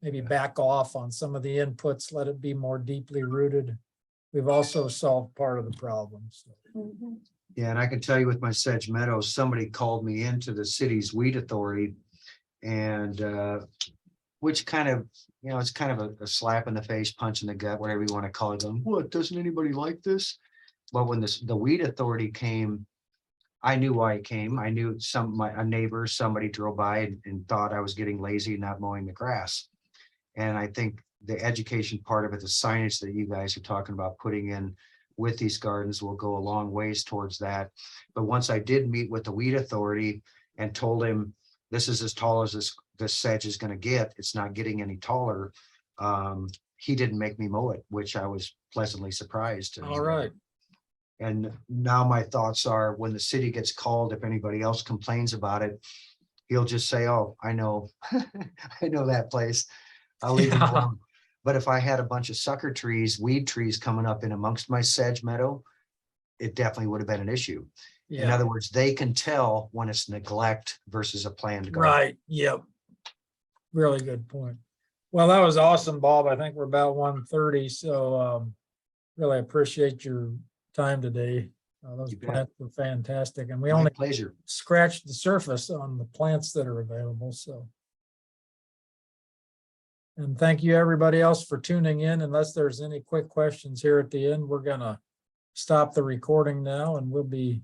maybe back off on some of the inputs, let it be more deeply rooted. We've also solved part of the problem. So. Mhm. Yeah, and I can tell you with my Sedge Meadows, somebody called me into the city's weed authority. And which kind of, you know, it's kind of a slap in the face, punch in the gut, whatever you want to call it. Going, what, doesn't anybody like this? Well, when the weed authority came, I knew why it came. I knew a neighbor, somebody drove by and thought I was getting lazy, not mowing the grass. And I think the education part of it, the signage that you guys are talking about putting in with these gardens will go a long ways towards that. But once I did meet with the weed authority and told him, this is as tall as this sedge is going to get, it's not getting any taller. He didn't make me mow it, which I was pleasantly surprised. All right. And now my thoughts are, when the city gets called, if anybody else complains about it, he'll just say, oh, I know, I know that place. I'll leave him alone. But if I had a bunch of sucker trees, weed trees coming up in amongst my sedge meadow, it definitely would have been an issue. In Yeah, other words, they can tell when it's neglect versus a planned garden. right. Yep. Really good point. Well, that was awesome, Bob. I think we're about 1:30, so really appreciate your time today. Those You bet. plants were fantastic, and we My only pleasure. scratched the surface on the plants that are available, so. And thank you, everybody else, for tuning in. Unless there's any quick questions here at the end, we're gonna stop the recording now and we'll be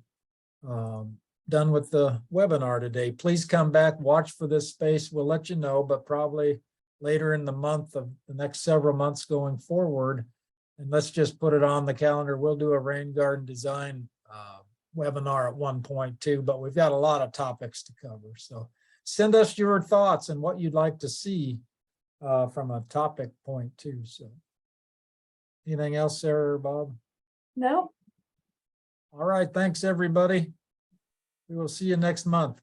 done with the webinar today. Please come back, watch for this space. We'll let you know, but probably later in the month of the next several months going forward. And let's just put it on the calendar. We'll do a rain garden design webinar at one point too, but we've got a lot of topics to cover. So send us your thoughts and what you'd like to see from a topic point too. So anything else, Sarah or Bob? No, All right, thanks, everybody. We will see you next month.